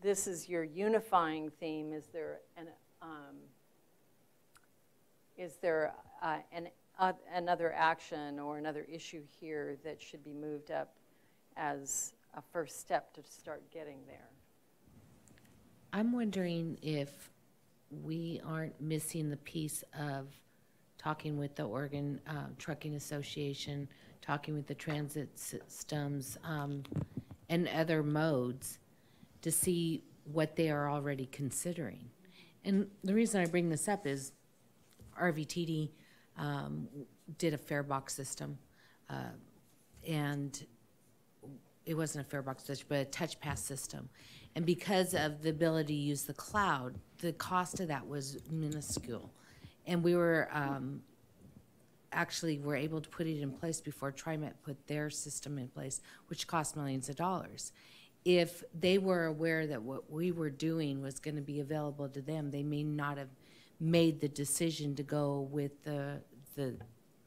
This is your unifying theme. Is there another action or another issue here that should be moved up as a first step to start getting there? I'm wondering if we aren't missing the piece of talking with the Oregon Trucking Association, talking with the transit systems and other modes to see what they are already considering. And the reason I bring this up is RVTD did a fare box system, and it wasn't a fare box system, but a touch pass system. And because of the ability to use the cloud, the cost of that was minuscule. And we were actually were able to put it in place before TriMet put their system in place, which cost millions of dollars. If they were aware that what we were doing was going to be available to them, they may not have made the decision to go with the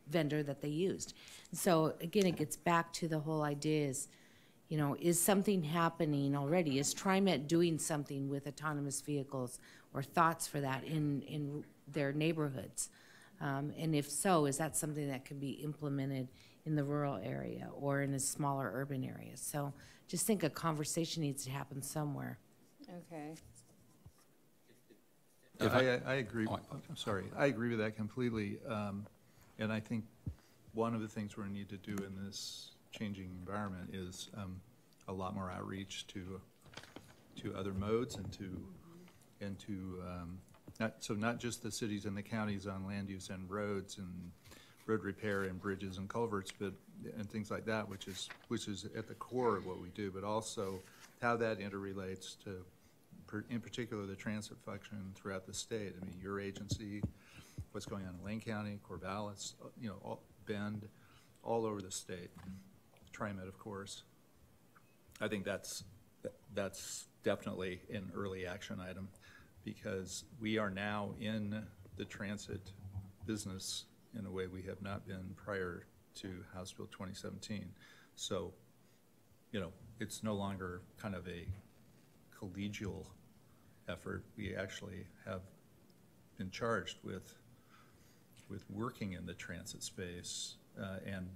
vendor that they used. So again, it gets back to the whole idea is something happening already? Is TriMet doing something with autonomous vehicles or thoughts for that in their neighborhoods? And if so, is that something that can be implemented in the rural area or in a smaller urban area? So just think a conversation needs to happen somewhere. Okay. I agree. I'm sorry. I agree with that completely. And I think one of the things we're going to need to do in this changing environment is a lot more outreach to other modes and to not just the cities and the counties on land use and roads and road repair and bridges and culverts, and things like that, which is at the core of what we do, but also how that interrelates to, in particular, the transit function throughout the state. I mean, your agency, what's going on in Lane County, Corvallis, Bend, all over the state. TriMet, of course. I think that's definitely an early action item, because we are now in the transit business in a way we have not been prior to House Bill 2017. So, it's no longer kind of a collegial effort. We actually have been charged with working in the transit space, and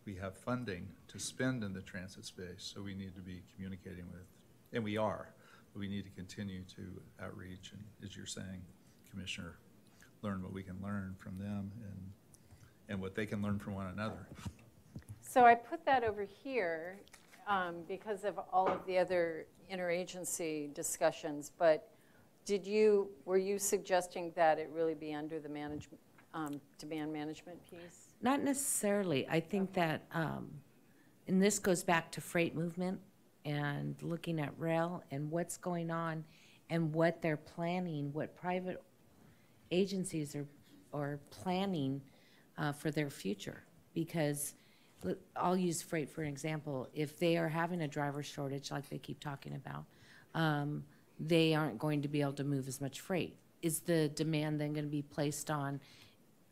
we have funding to spend in the transit space, so we need to be communicating with, and we are, but we need to continue to outreach, and as you're saying, Commissioner, learn what we can learn from them and what they can learn from one another. So I put that over here because of all of the other interagency discussions, but were you suggesting that it really be under the management, demand management piece? Not necessarily. I think that, and this goes back to freight movement and looking at rail and what's going on and what they're planning, what private agencies are planning for their future. Because I'll use freight for an example. If they are having a driver shortage like they keep talking about, they aren't going to be able to move as much freight. Is the demand then going to be placed on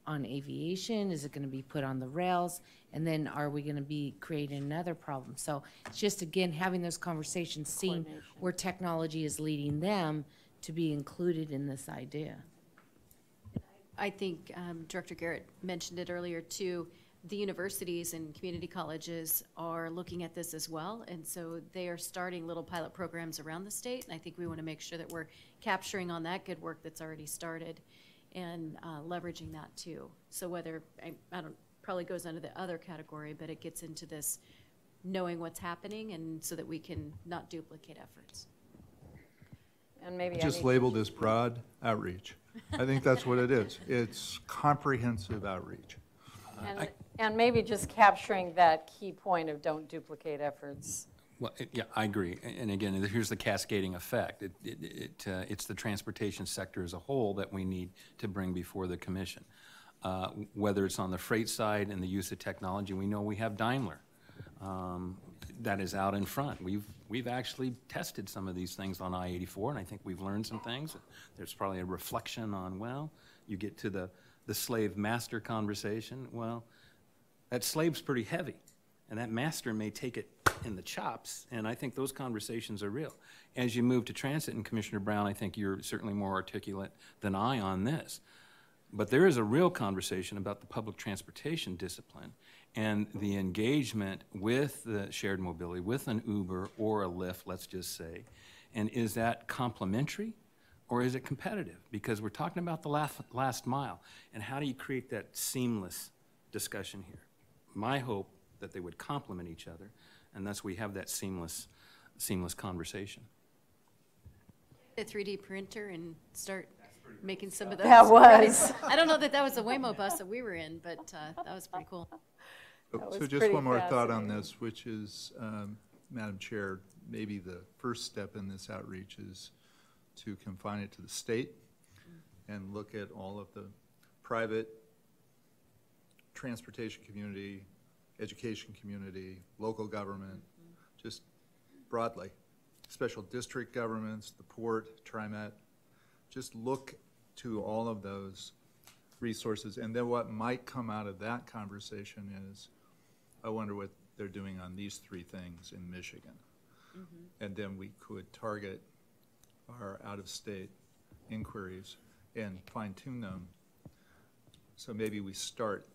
aviation? Is it going to be put on the rails? And then are we going to be creating another problem? So it's just, again, having those conversations, seeing where technology is leading them to be included in this idea. I think Director Garrett mentioned it earlier too. The universities and community colleges are looking at this as well, and so they are starting little pilot programs around the state, and I think we want to make sure that we're capturing on that good work that's already started and leveraging that too. So whether, I don't, probably goes under the other category, but it gets into this knowing what's happening and so that we can not duplicate efforts. And maybe Just label this broad outreach. I think that's what it is. It's comprehensive outreach. And maybe just capturing that key point of don't duplicate efforts. Well, yeah, I agree. And again, here's the cascading effect. It's the transportation sector as a whole that we need to bring before the commission. Whether it's on the freight side and the use of technology, we know we have Daimler that is out in front. We've actually tested some of these things on I-84, and I think we've learned some things. There's probably a reflection on, well, you get to the slave-master conversation. Well, that slave's pretty heavy, and that master may take it in the chops, and I think those conversations are real. As you move to transit, and Commissioner Brown, I think you're certainly more articulate than I on this, but there is a real conversation about the public transportation discipline and the engagement with the shared mobility, with an Uber or a Lyft, let's just say, and is that complementary or is it competitive? Because we're talking about the last mile, and how do you create that seamless discussion here? My hope that they would complement each other, and thus we have that seamless conversation. A 3D printer and start making some of those. That was. I don't know that was the Waymo bus that we were in, but that was pretty cool. So just one more thought on this, which is, Madam Chair, maybe the first step in this outreach is to confine it to the state and look at all of the private transportation community, education community, local government, just broadly, special district governments, the port, TriMet. Just look to all of those resources, and then what might come out of that conversation is, I wonder what they're doing on these three things in Michigan. And then we could target our out-of-state inquiries and fine-tune them. So maybe we start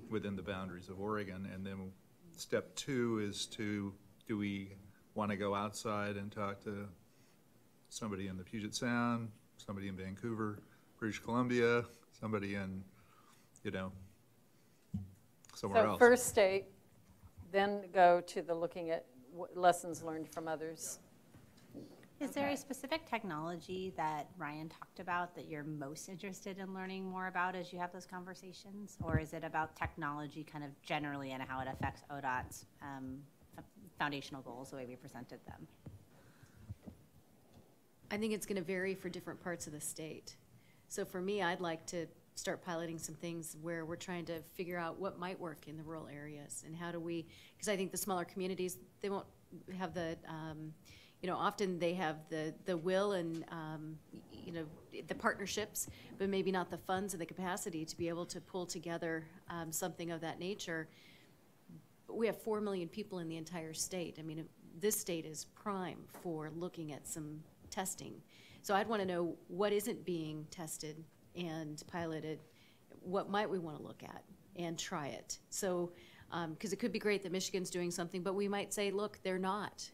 within the boundaries of Oregon, and then step two is do we want to go outside and talk to somebody in the Puget Sound, somebody in Vancouver, British Columbia, somebody in, somewhere else. So first state, then go to the looking at lessons learned from others. Is there a specific technology that Ryan talked about that you're most interested in learning more about as you have those conversations? Or is it about technology kind of generally and how it affects ODOT's foundational goals the way we presented them? I think it's going to vary for different parts of the state. So for me, I'd like to start piloting some things where we're trying to figure out what might work in the rural areas and how do we, because I think the smaller communities, they won't have the, often they have the will and, the partnerships, but maybe not the funds and the capacity to be able to pull together something of that nature. But we have 4 million people in the entire state. I mean, this state is prime for looking at some testing. So I'd want to know what isn't being tested and piloted, what might we want to look at and try it. So, because it could be great that Michigan's doing something, but we might say, look, they're not.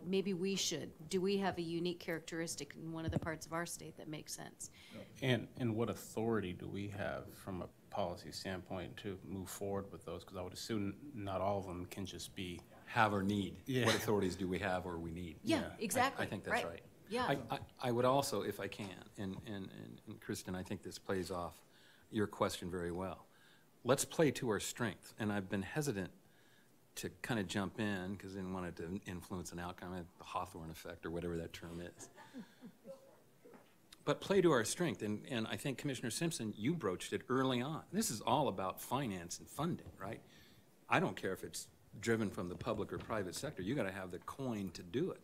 Maybe we should. Do we have a unique characteristic in one of the parts of our state that makes sense? And what authority do we have from a policy standpoint to move forward with those? Because I would assume not all of them can just be Have or need. Yeah. What authorities do we have or we need? Yeah, exactly. I think that's right. Yeah. I would also, if I can, and Kristen, I think this plays off your question very well. Let's play to our strength. And I've been hesitant to kind of jump in because I didn't want it to influence an outcome, the Hawthorne effect or whatever that term is. But play to our strength. And I think, Commissioner Simpson, you broached it early on. This is all about finance and funding, right? I don't care if it's driven from the public or private sector. You got to have the coin to do it.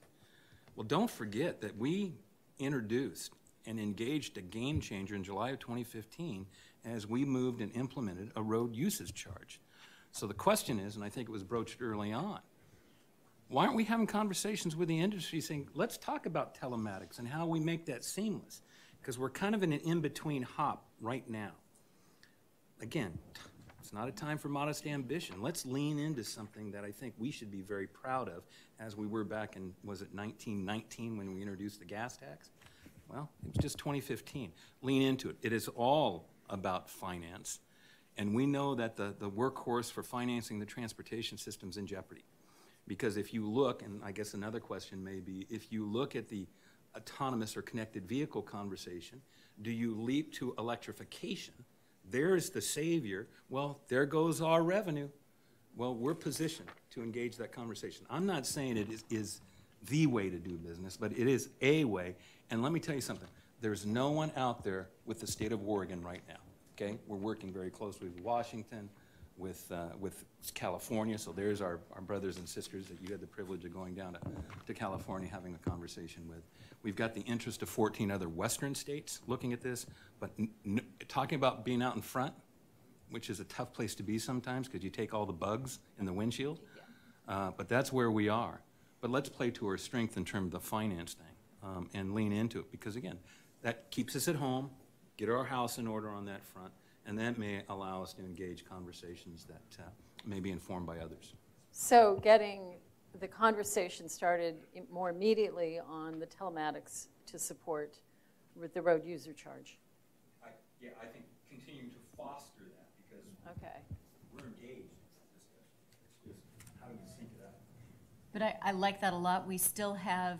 Well, don't forget that we introduced and engaged a game changer in July of 2015 as we moved and implemented a road usage charge. So the question is, and I think it was broached early on, why aren't we having conversations with the industry saying, let's talk about telematics and how we make that seamless? Because we're kind of in an in-between hop right now. Again, it's not a time for modest ambition. Let's lean into something that I think we should be very proud of, as we were back in, was it 1919 when we introduced the gas tax? Well, it was just 2015. Lean into it. It is all about finance, and we know that the workhorse for financing the transportation system's in jeopardy. Because if you look, and I guess another question may be, if you look at the autonomous or connected vehicle conversation, do you leap to electrification? There's the savior. Well, there goes our revenue. Well, we're positioned to engage that conversation. I'm not saying it is the way to do business, but it is a way. And let me tell you something. There's no one out there with the state of Oregon right now, okay? We're working very closely with Washington, with California. So there's our brothers and sisters that you had the privilege of going down to California, having a conversation with. We've got the interest of 14 other Western states looking at this, but talking about being out in front, which is a tough place to be sometimes because you take all the bugs in the windshield, but that's where we are. But let's play to our strength in terms of the finance thing and lean into it because, again, that keeps us at home, get our house in order on that front, and that may allow us to engage conversations that may be informed by others. So getting the conversation started more immediately on the telematics to support with the road user charge. I think continuing to foster that because we're engaged in this discussion. It's just how do we sync it up? But I like that a lot. We still have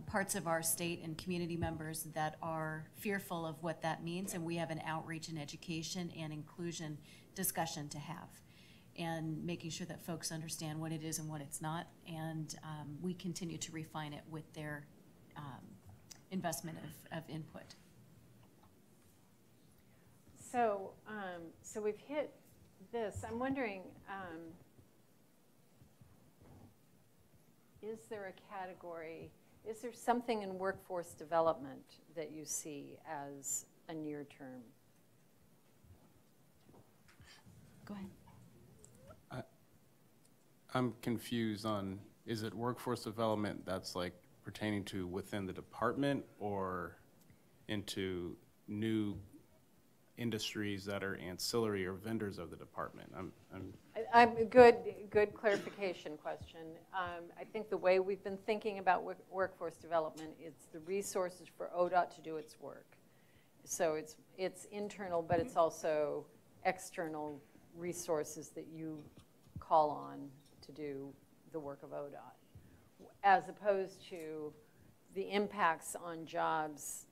parts of our state and community members that are fearful of what that means, and we have an outreach and education and inclusion discussion to have, and making sure that folks understand what it is and what it's not, and we continue to refine it with their investment of input. So, so we've hit this. I'm wondering, is there a category? Is there something in workforce development that you see as a near term? Go ahead. I'm confused on, is it workforce development that's like pertaining to within the department or into new industries that are ancillary or vendors of the department? I'm good clarification question. I think the way we've been thinking about workforce development, it's the resources for ODOT to do its work. So it's internal, but it's also external resources that you call on to do the work of ODOT, as opposed to the impacts on jobs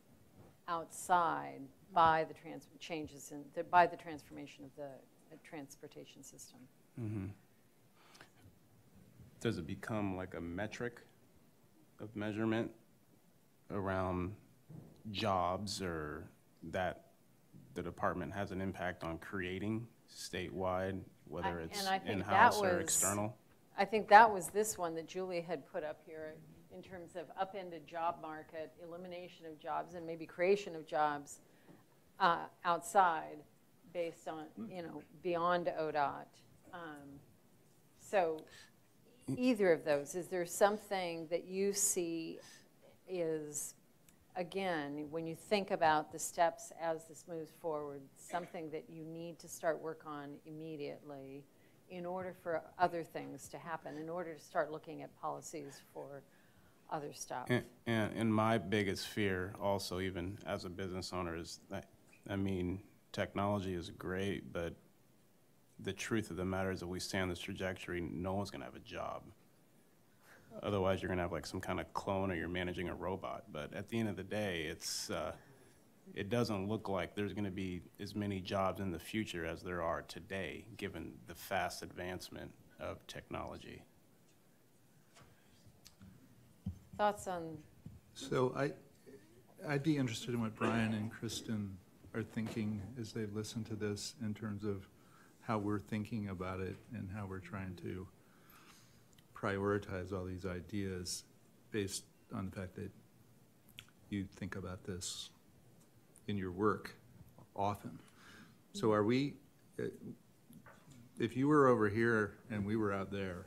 outside by the by the transformation of the transportation system. Mm-hmm. Does it become like a metric of measurement around jobs or that the department has an impact on creating statewide, whether it's in-house or external? I think that was this one that Julie had put up here in terms of upended job market, elimination of jobs, and maybe creation of jobs outside based on, beyond ODOT. So either of those, is there something that you see is, again, when you think about the steps as this moves forward, something that you need to start work on immediately in order for other things to happen, in order to start looking at policies for other stuff? And my biggest fear also, even as a business owner, is that, technology is great, but the truth of the matter is that we stay on this trajectory, no one's going to have a job. Otherwise, you're going to have like some kind of clone or you're managing a robot. But at the end of the day, it doesn't look like there's going to be as many jobs in the future as there are today, given the fast advancement of technology. Thoughts on? So I'd be interested in what Brian and Kristen are thinking as they listen to this in terms of how we're thinking about it and how we're trying to prioritize all these ideas based on the fact that you think about this in your work often. So are we, if you were over here and we were out there,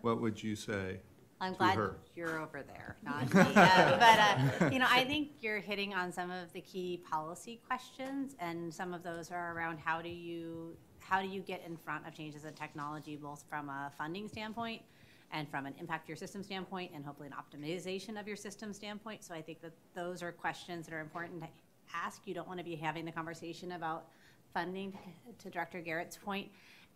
what would you say? I'm glad you're over there, not me. I think you're hitting on some of the key policy questions, and some of those are around how do you get in front of changes in technology, both from a funding standpoint and from an impact your system standpoint, and hopefully an optimization of your system standpoint. So I think that those are questions that are important to ask. You don't want to be having the conversation about funding, to Director Garrett's point,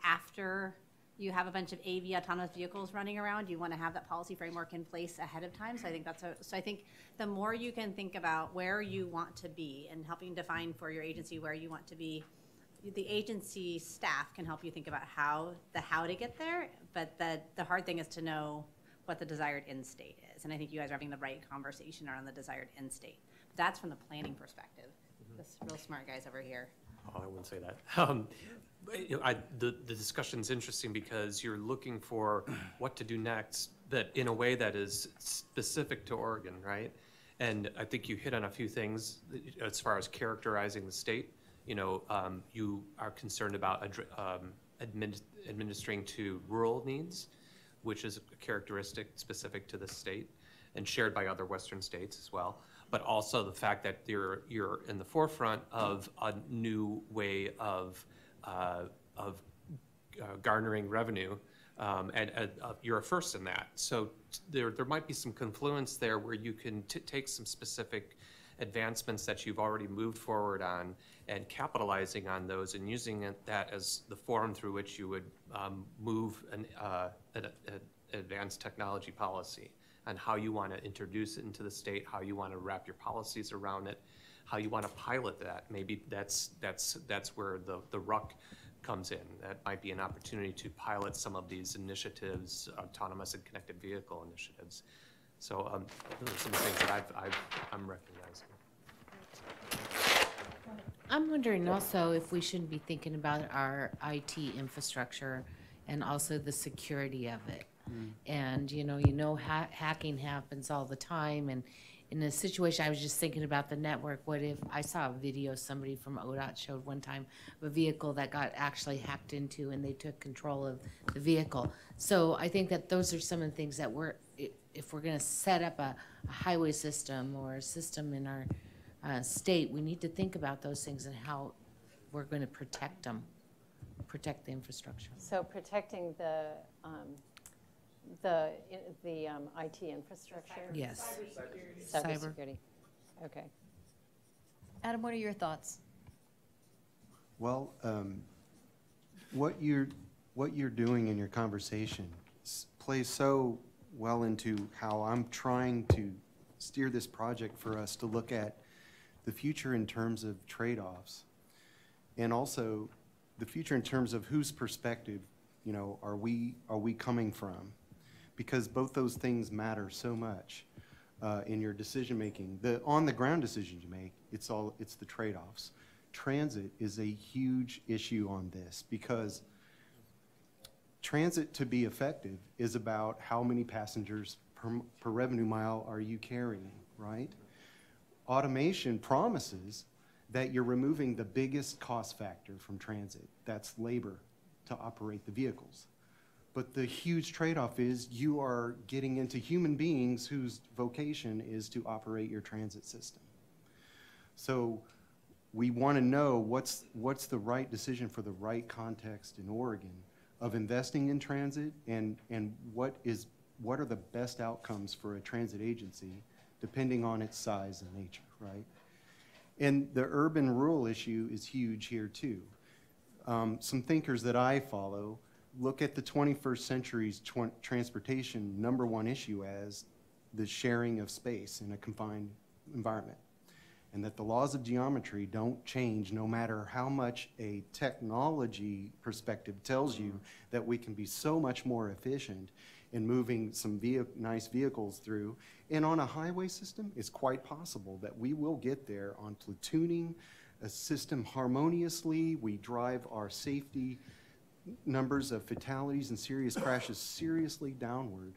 after you have a bunch of AV autonomous vehicles running around. You want to have that policy framework in place ahead of time. So I think I think the more you can think about where you want to be and helping define for your agency where you want to be, the agency staff can help you think about how to get there. But the hard thing is to know what the desired end state is. And I think you guys are having the right conversation around the desired end state. But that's from the planning perspective. This real smart guys over here. Oh, I wouldn't say that. The discussion's interesting because you're looking for what to do next, that in a way that is specific to Oregon, right? And I think you hit on a few things as far as characterizing the state. You are concerned about administering to rural needs, which is a characteristic specific to the state and shared by other Western states as well. But also the fact that you're in the forefront of a new way of garnering revenue, and you're a first in that. So there might be some confluence there where you can take some specific advancements that you've already moved forward on and capitalizing on those and using that as the forum through which you would move an advanced technology policy, and how you want to introduce it into the state, how you want to wrap your policies around it, how you want to pilot that. Maybe that's where the RUC comes in. That might be an opportunity to pilot some of these initiatives, autonomous and connected vehicle initiatives. So those are some of the things that I'm recognizing. I'm wondering also if we shouldn't be thinking about our IT infrastructure and also the security of it. And hacking happens all the time, and in a situation, I was just thinking about the network. What if I saw a video somebody from ODOT showed one time of a vehicle that got actually hacked into, and they took control of the vehicle. So I think that those are some of the things that if we're going to set up a highway system or a system in our state, we need to think about those things and how we're going to protect them, protect the infrastructure. So protecting the IT infrastructure? Yes. Cybersecurity. Okay. Adam, what are your thoughts? Well, what you're doing in your conversation plays so well into how I'm trying to steer this project for us to look at the future in terms of trade-offs, and also the future in terms of whose perspective, are we coming from? Because both those things matter so much. in your decision-making. The on-the-ground decisions you make, it's the trade-offs. Transit is a huge issue on this because transit, to be effective, is about how many passengers per revenue mile are you carrying, right? Automation promises that you're removing the biggest cost factor from transit. That's labor to operate the vehicles. But the huge trade-off is you are getting into human beings whose vocation is to operate your transit system. So we want to know what's the right decision for the right context in Oregon of investing in transit, and what are the best outcomes for a transit agency depending on its size and nature, right? And the urban-rural issue is huge here too. Some thinkers that I follow look at the 21st century's transportation #1 issue as the sharing of space in a confined environment, and that the laws of geometry don't change no matter how much a technology perspective tells you that we can be so much more efficient in moving some nice vehicles through. And on a highway system, it's quite possible that we will get there on platooning a system harmoniously. We drive our safety numbers of fatalities and serious crashes seriously downward.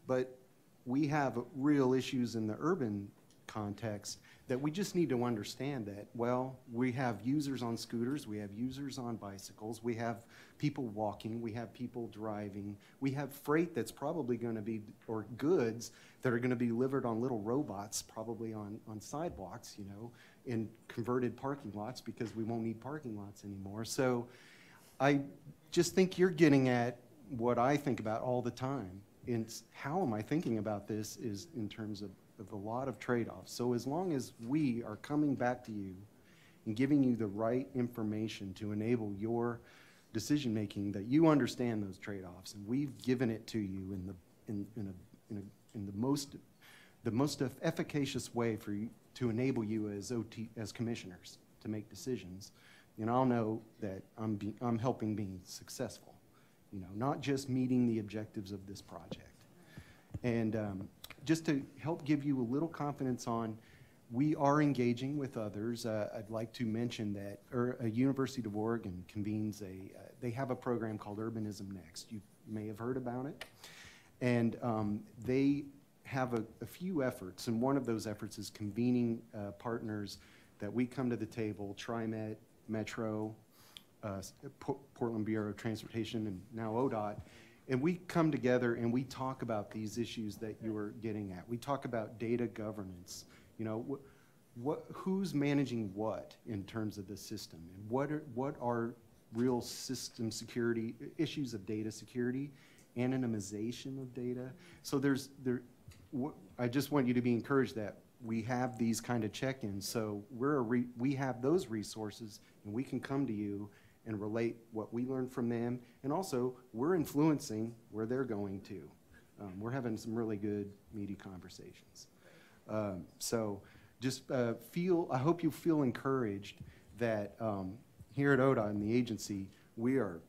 But we have real issues in the urban context that we just need to understand that, well, we have users on scooters, we have users on bicycles, we have people walking, we have people driving, we have freight that's probably going to be, or goods that are going to be delivered on little robots, probably on sidewalks, you know, in converted parking lots, because we won't need parking lots anymore. So I just think you're getting at what I think about all the time. And how am I thinking about this is in terms of a lot of trade-offs. So as long as we are coming back to you and giving you the right information to enable your decision-making, that you understand those trade-offs, and we've given it to you in the most efficacious way for you to enable you as commissioners to make decisions, and I'll know that I'm helping being successful, you know, not just meeting the objectives of this project. And just to help give you a little confidence on, we are engaging with others. I'd like to mention that a University of Oregon convenes they have a program called Urbanism Next. You may have heard about it. And they have a few efforts, and one of those efforts is convening partners that we come to the table, TriMet, Metro, Portland Bureau of Transportation, and now ODOT, and we come together and we talk about these issues that you were getting at. We talk about data governance, you know, who's managing what in terms of the system, and what are real system security issues of data security, anonymization of data. So I just want you to be encouraged that we have these kind of check-ins, so we have those resources, and we can come to you and relate what we learned from them, and also we're influencing where they're going to. We're having some really good, meaty conversations. So just I hope you feel encouraged that here at ODOT and the agency, we're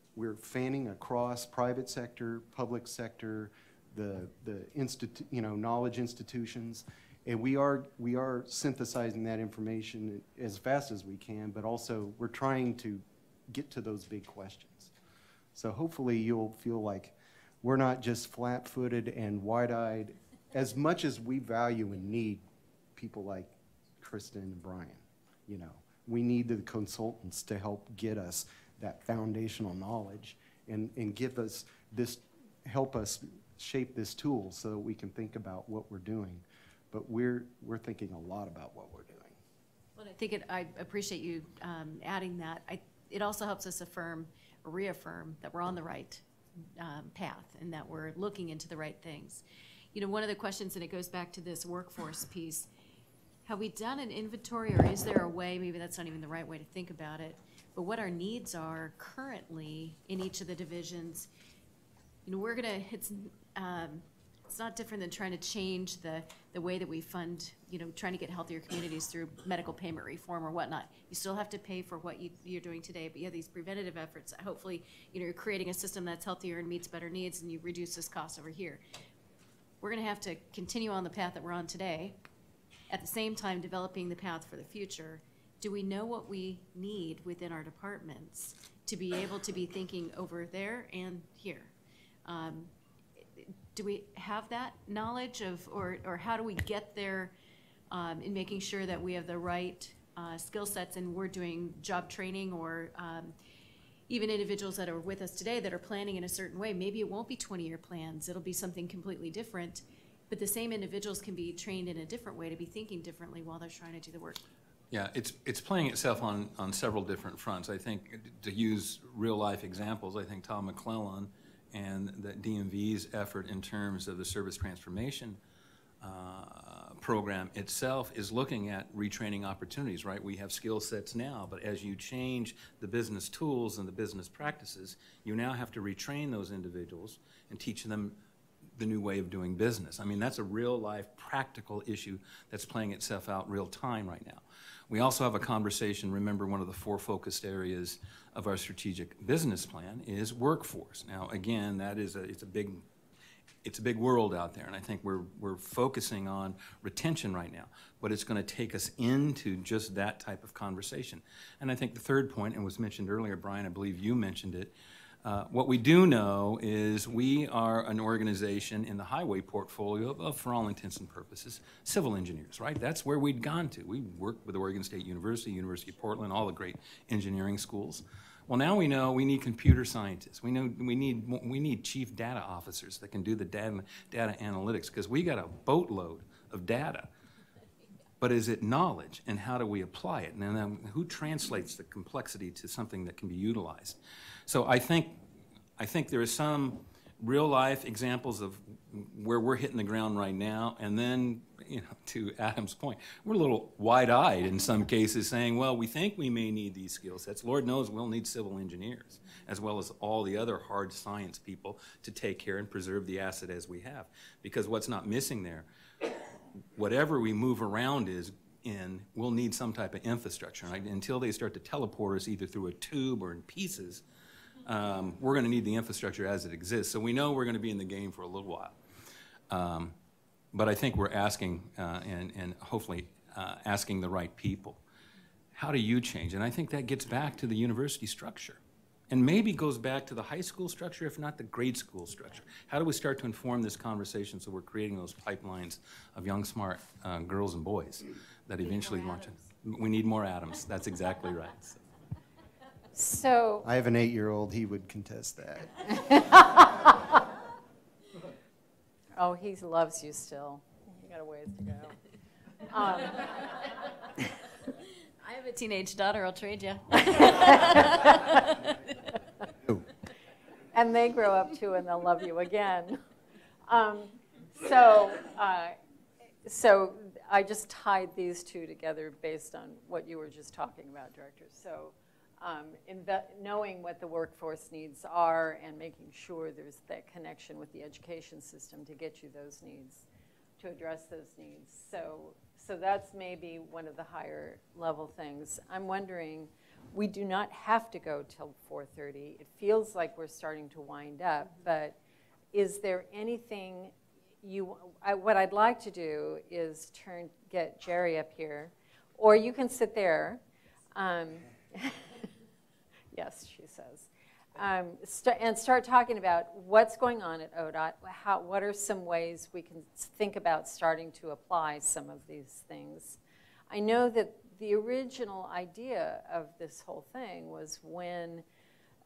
fanning across private sector, public sector, the knowledge institutions, and we are synthesizing that information as fast as we can, but also we're trying to get to those big questions. So hopefully you'll feel like we're not just flat-footed and wide-eyed, as much as we value and need people like Kristen and Brian. You know, we need the consultants to help get us that foundational knowledge and give us this, help us shape this tool so that we can think about what we're doing. But we're thinking a lot about what we're doing. Well, I appreciate you adding that. It also helps us reaffirm that we're on the right path and that we're looking into the right things. You know, one of the questions, and it goes back to this workforce piece, have we done an inventory, or is there a way, maybe that's not even the right way to think about it, but what our needs are currently in each of the divisions? You know, it's not different than trying to change the way that we fund, you know, trying to get healthier communities through medical payment reform or whatnot. You still have to pay for what you're doing today, but you have these preventative efforts. Hopefully, you know, you're creating a system that's healthier and meets better needs, and you reduce this cost over here. we're going to have to continue on the path that we're on today, at the same time developing the path for the future. Do we know what we need within our departments to be able to be thinking over there and here? Do we have that knowledge of, or how do we get there in making sure that we have the right skill sets and we're doing job training, or even individuals that are with us today that are planning in a certain way? Maybe it won't be 20-year plans, it'll be something completely different, but the same individuals can be trained in a different way to be thinking differently while they're trying to do the work. Yeah, it's playing itself on several different fronts. I think, to use real-life examples, I think Tom McClellan and the DMV's effort in terms of the service transformation program itself is looking at retraining opportunities, right? We have skill sets now, but as you change the business tools and the business practices, you now have to retrain those individuals and teach them the new way of doing business. I mean, that's a real-life practical issue that's playing itself out real time right now. We also have a conversation. Remember, one of the 4 focused areas of our strategic business plan is workforce. Now, again, that is it's a big world out there, and I think we're focusing on retention right now, but it's going to take us into just that type of conversation. And I think the third point, and was mentioned earlier, Brian, I believe you mentioned it, what we do know is we are an organization in the highway portfolio of, for all intents and purposes, civil engineers, right? That's where we'd gone to. We worked with Oregon State University, University of Portland, all the great engineering schools. Well, now we know we need computer scientists. We know we need chief data officers that can do the data analytics, because we got a boatload of data. But is it knowledge, and how do we apply it? And then who translates the complexity to something that can be utilized? So I think there are some real-life examples of where we're hitting the ground right now, and then, to Adam's point, we're a little wide-eyed in some cases, saying, well, we think we may need these skill sets. Lord knows we'll need civil engineers, as well as all the other hard science people to take care and preserve the asset as we have. Because what's not missing there, whatever we move around we'll need some type of infrastructure. Right? Until they start to teleport us either through a tube or in pieces, we're going to need the infrastructure as it exists. So we know we're going to be in the game for a little while. But I think we're asking, and hopefully asking the right people, how do you change? And I think that gets back to the university structure, and maybe goes back to the high school structure, if not the grade school structure. How do we start to inform this conversation so we're creating those pipelines of young, smart girls and boys that eventually launch it? We need more Adams. That's exactly right. So I have an 8-year-old, he would contest that. Oh, he loves you still. You got a ways to go. I have a teenage daughter, I'll trade you. And they grow up too, and they'll love you again. So I just tied these two together based on what you were just talking about, Director. So knowing what the workforce needs are and making sure there's that connection with the education system to get you those needs, to address those needs. So that's maybe one of the higher level things. I'm wondering, we do not have to go till 4:30. It feels like we're starting to wind up, but is there anything what I'd like to do is get Jerry up here, or you can sit there. Yes, she says. And start talking about what's going on at ODOT, what are some ways we can think about starting to apply some of these things. I know that the original idea of this whole thing was when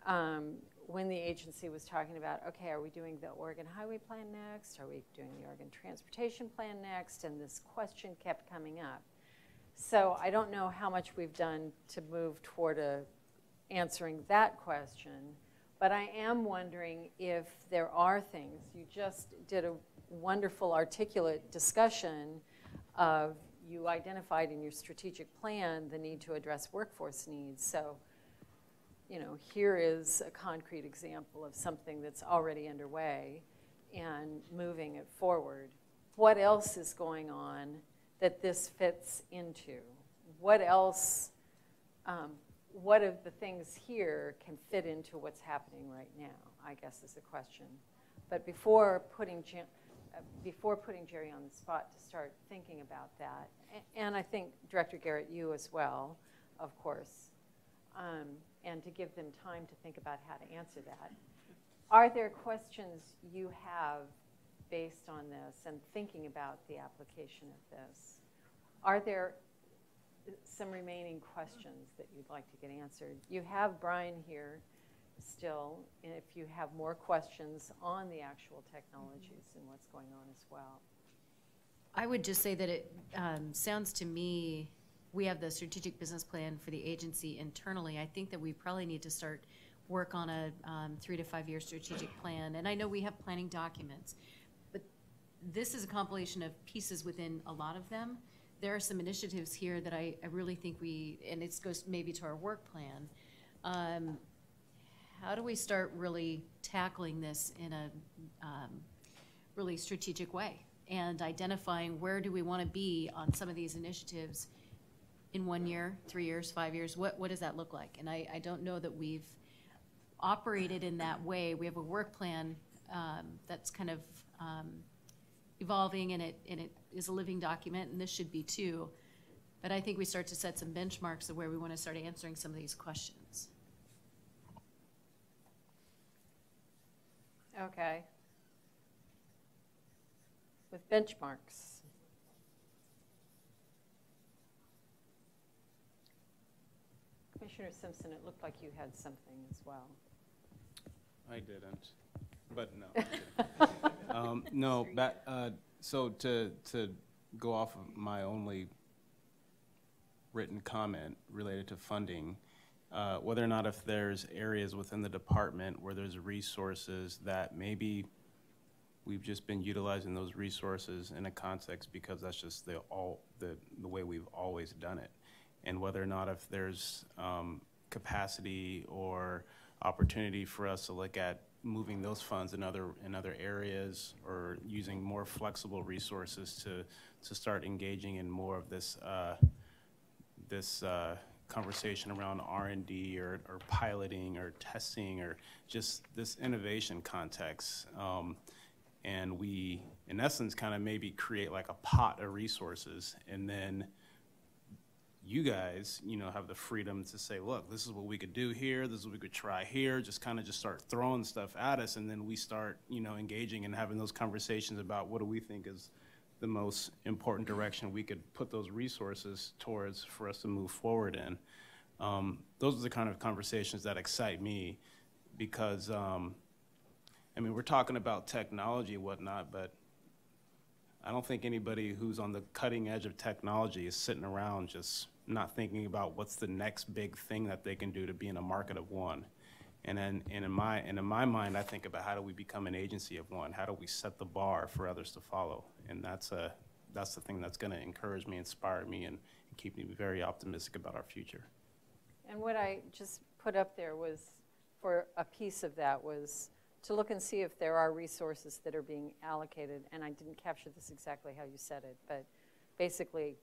the agency was talking about, okay, are we doing the Oregon Highway Plan next? Are we doing the Oregon Transportation Plan next? And this question kept coming up. So I don't know how much we've done to move toward answering that question, but I am wondering if there are things. You just did a wonderful articulate discussion of, you identified in your strategic plan the need to address workforce needs. So, here is a concrete example of something that's already underway and moving it forward. What else is going on that this fits into? What else, what of the things here can fit into what's happening right now, I guess is the question. But before putting before putting Jerry on the spot, to start thinking about that. And I think Director Garrett, you as well, of course, and to give them time to think about how to answer that. Are there questions you have based on this and thinking about the application of this? Are there some remaining questions that you'd like to get answered? You have Brian here still, and if you have more questions on the actual technologies and what's going on as well. I would just say that it sounds to me, we have the strategic business plan for the agency internally. I think that we probably need to start work on a 3 to 5 year strategic plan. And I know we have planning documents, but this is a compilation of pieces within a lot of them. There are some initiatives here that I really think and it goes maybe to our work plan. How do we start really tackling this in a really strategic way and identifying where do we want to be on some of these initiatives in 1 year, 3 years, 5 years? What does that look like? And I don't know that we've operated in that way. We have a work plan that's kind of evolving, and it is a living document, and this should be too. But I think we start to set some benchmarks of where we want to start answering some of these questions. Okay. With benchmarks. Commissioner Simpson, it looked like you had something as well. I didn't, but no. No, so to go off of my only written comment related to funding, whether or not if there's areas within the department where there's resources that maybe we've just been utilizing those resources in a context because that's just the way we've always done it, and whether or not if there's capacity or opportunity for us to look at moving those funds in other areas or using more flexible resources to start engaging in more of this conversation around R&D or piloting or testing or just this innovation context. And we, in essence, kind of maybe create like a pot of resources, and then you guys, have the freedom to say, look, this is what we could do here, this is what we could try here, just start throwing stuff at us, and then we start, engaging and having those conversations about what do we think is the most important direction we could put those resources towards for us to move forward in. Those are the kind of conversations that excite me because, we're talking about technology and whatnot, but I don't think anybody who's on the cutting edge of technology is sitting around just not thinking about what's the next big thing that they can do to be in a market of one. And in my mind, I think about how do we become an agency of one? How do we set the bar for others to follow? And that's the thing that's going to encourage me, inspire me, and keep me very optimistic about our future. And what I just put up there was, for a piece of that, was to look and see if there are resources that are being allocated. And I didn't capture this exactly how you said it, but basically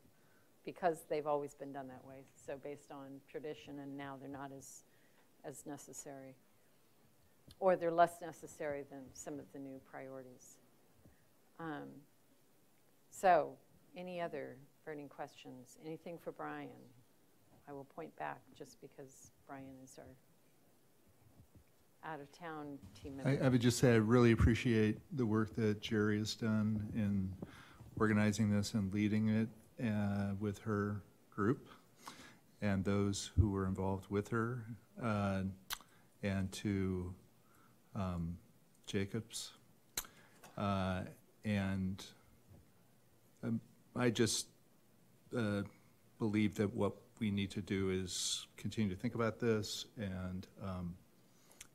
because they've always been done that way. So based on tradition, and now they're not as necessary, or they're less necessary than some of the new priorities. So any other burning questions? Anything for Brian? I will point back just because Brian is our out-of-town team member. I would just say I really appreciate the work that Jerry has done in organizing this and leading it with her group and those who were involved with her, and to Jacobs. And I just believe that what we need to do is continue to think about this and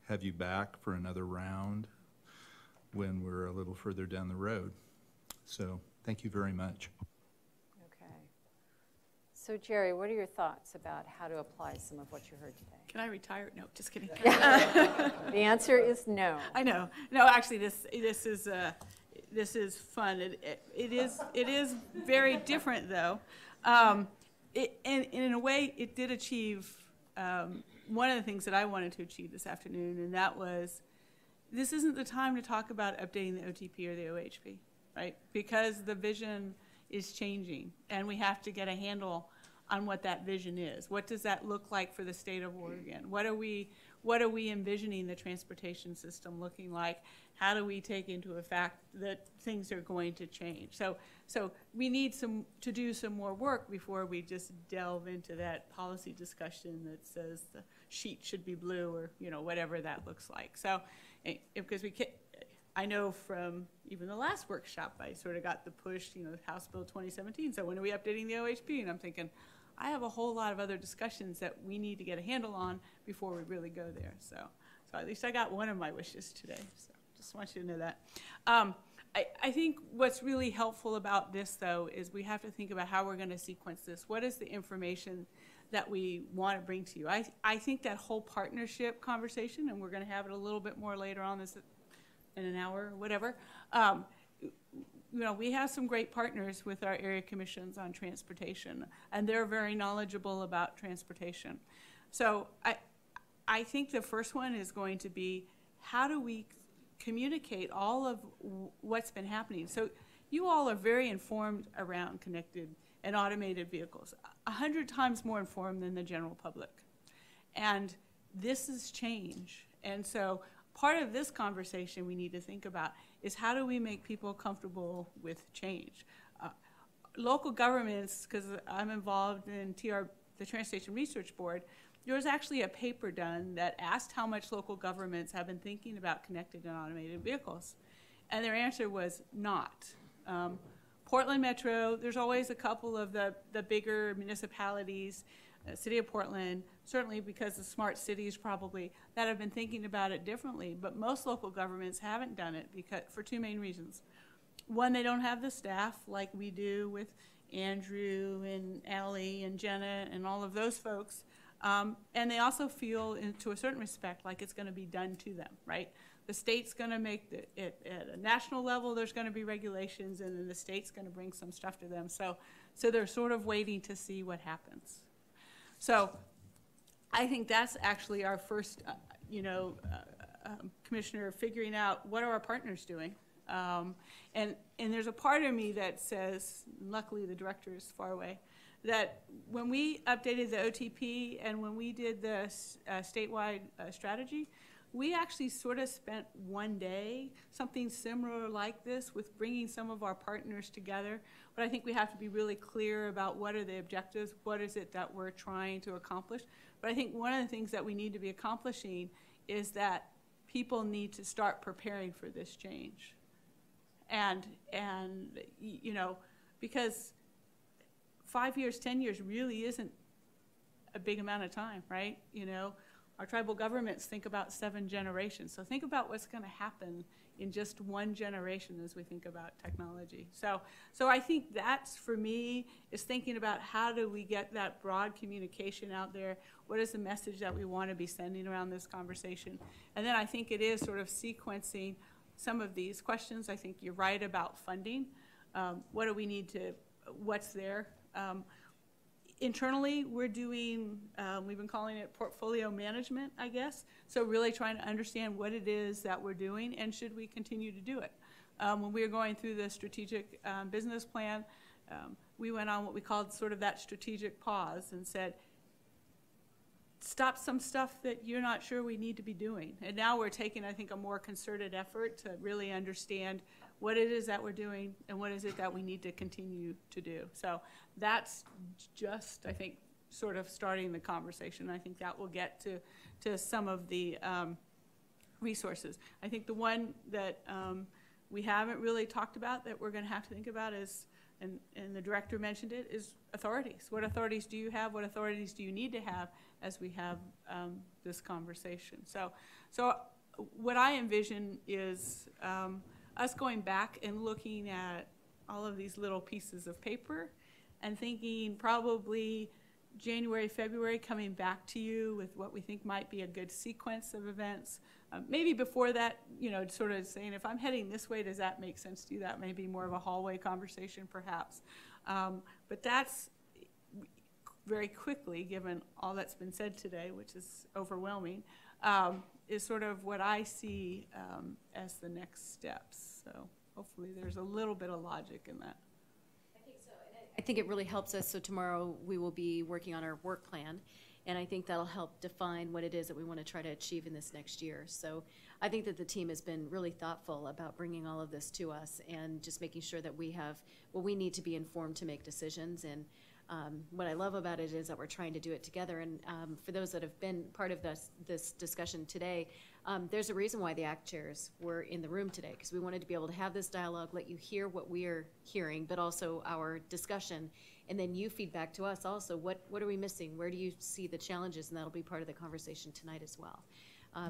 have you back for another round when we're a little further down the road. So thank you very much. Okay. So Jerry, what are your thoughts about how to apply some of what you heard today? Can I retire? No, just kidding. The answer is no. I know. No, actually, this is fun. It is very different, though. And in a way, it did achieve one of the things that I wanted to achieve this afternoon, and that was, this isn't the time to talk about updating the OTP or the OHP. right? Because the vision is changing, and we have to get a handle on what that vision is. What does that look like for the state of Oregon? What are we envisioning the transportation system looking like? How do we take into effect that things are going to change? So we need to do some more work before we just delve into that policy discussion that says the sheet should be blue, or whatever that looks like. So because I know from even the last workshop, I sort of got the push, House Bill 2017, so when are we updating the OHP? And I'm thinking, I have a whole lot of other discussions that we need to get a handle on before we really go there. So at least I got one of my wishes today. So just want you to know that. I think what's really helpful about this, though, is we have to think about how we're going to sequence this. What is the information that we want to bring to you? I think that whole partnership conversation, and we're going to have it a little bit more later on this in an hour or whatever. We have some great partners with our area commissions on transportation, and they're very knowledgeable about transportation. So I think the first one is going to be, how do we communicate all of what's been happening? So you all are very informed around connected and automated vehicles, 100 times more informed than the general public. And this is change. And so part of this conversation we need to think about is, how do we make people comfortable with change? Local governments, because I'm involved in the Transportation Research Board, there was actually a paper done that asked how much local governments have been thinking about connected and automated vehicles. And their answer was not. Portland Metro, there's always a couple of the bigger municipalities, City of Portland, certainly because the smart cities probably, that have been thinking about it differently, but most local governments haven't done it for two main reasons. One, they don't have the staff like we do with Andrew and Allie and Jenna and all of those folks, and they also feel, to a certain respect, like it's going to be done to them, right? The state's going to make it at a national level, there's going to be regulations, and then the state's going to bring some stuff to them. So they're sort of waiting to see what happens. So I think that's actually our first, commissioner, figuring out what are our partners doing. And there's a part of me that says, luckily the director is far away, that when we updated the OTP and when we did the statewide strategy, we actually sort of spent one day, something similar like this, with bringing some of our partners together. But I think we have to be really clear about what are the objectives, what is it that we're trying to accomplish. But I think one of the things that we need to be accomplishing is that people need to start preparing for this change. And because 5 years, 10 years really isn't a big amount of time, right? Our tribal governments think about 7 generations. So think about what's going to happen in just one generation as we think about technology. So I think that's, for me, is thinking about how do we get that broad communication out there? What is the message that we want to be sending around this conversation? And then I think it is sort of sequencing some of these questions. I think you're right about funding. What do we need to, what's there? Internally, we're doing, we've been calling it portfolio management, I guess. So really trying to understand what it is that we're doing, and should we continue to do it. When we were going through the strategic business plan, we went on what we called sort of that strategic pause and said, stop some stuff that you're not sure we need to be doing. And now we're taking, I think, a more concerted effort to really understand what it is that we're doing and what is it that we need to continue to do. So that's just, I think, sort of starting the conversation. I think that will get to some of the resources. I think the one that we haven't really talked about that we're going to have to think about is, and the director mentioned it, is authorities. What authorities do you have? What authorities do you need to have as we have this conversation? So what I envision is us going back and looking at all of these little pieces of paper and thinking probably January, February, coming back to you with what we think might be a good sequence of events. Maybe before that, sort of saying, if I'm heading this way, does that make sense to you? That may be more of a hallway conversation, perhaps. But that's very quickly, given all that's been said today, which is overwhelming, is sort of what I see as the next steps. So hopefully there's a little bit of logic in that. I think it really helps us. So tomorrow we will be working on our work plan, and I think that'll help define what it is that we want to try to achieve in this next year. So I think that the team has been really thoughtful about bringing all of this to us and just making sure that we have what we need to be informed to make decisions. And what I love about it is that we're trying to do it together. And for those that have been part of this discussion today, there's a reason why the ACT chairs were in the room today, because we wanted to be able to have this dialogue, let you hear what we're hearing, but also our discussion, and then you feedback to us also, what are we missing? Where do you see the challenges? And that'll be part of the conversation tonight as well.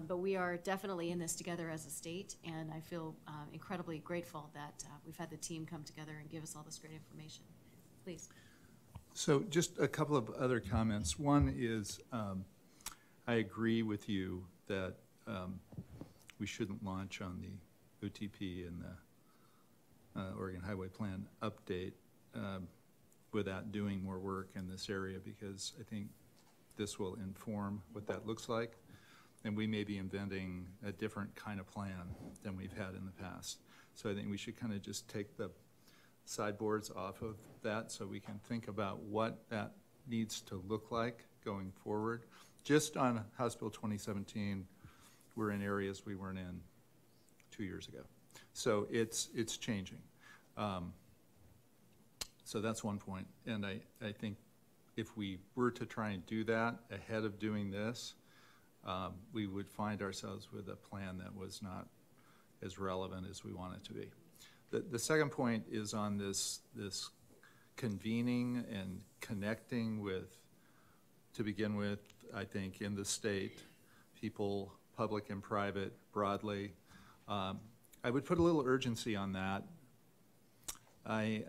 But we are definitely in this together as a state, and I feel incredibly grateful that we've had the team come together and give us all this great information. Please. So just a couple of other comments. One is I agree with you that we shouldn't launch on the OTP and the Oregon Highway Plan update without doing more work in this area, because I think this will inform what that looks like, and we may be inventing a different kind of plan than we've had in the past. So I think we should kind of just take the sideboards off of that so we can think about what that needs to look like going forward. Just on House Bill 2017, we're in areas we weren't in 2 years ago. So it's changing. So that's one point. And I think if we were to try and do that ahead of doing this, we would find ourselves with a plan that was not as relevant as we want it to be. The second point is on this convening and connecting with, to begin with, I think, in the state, people, public and private, broadly. I would put a little urgency on that. I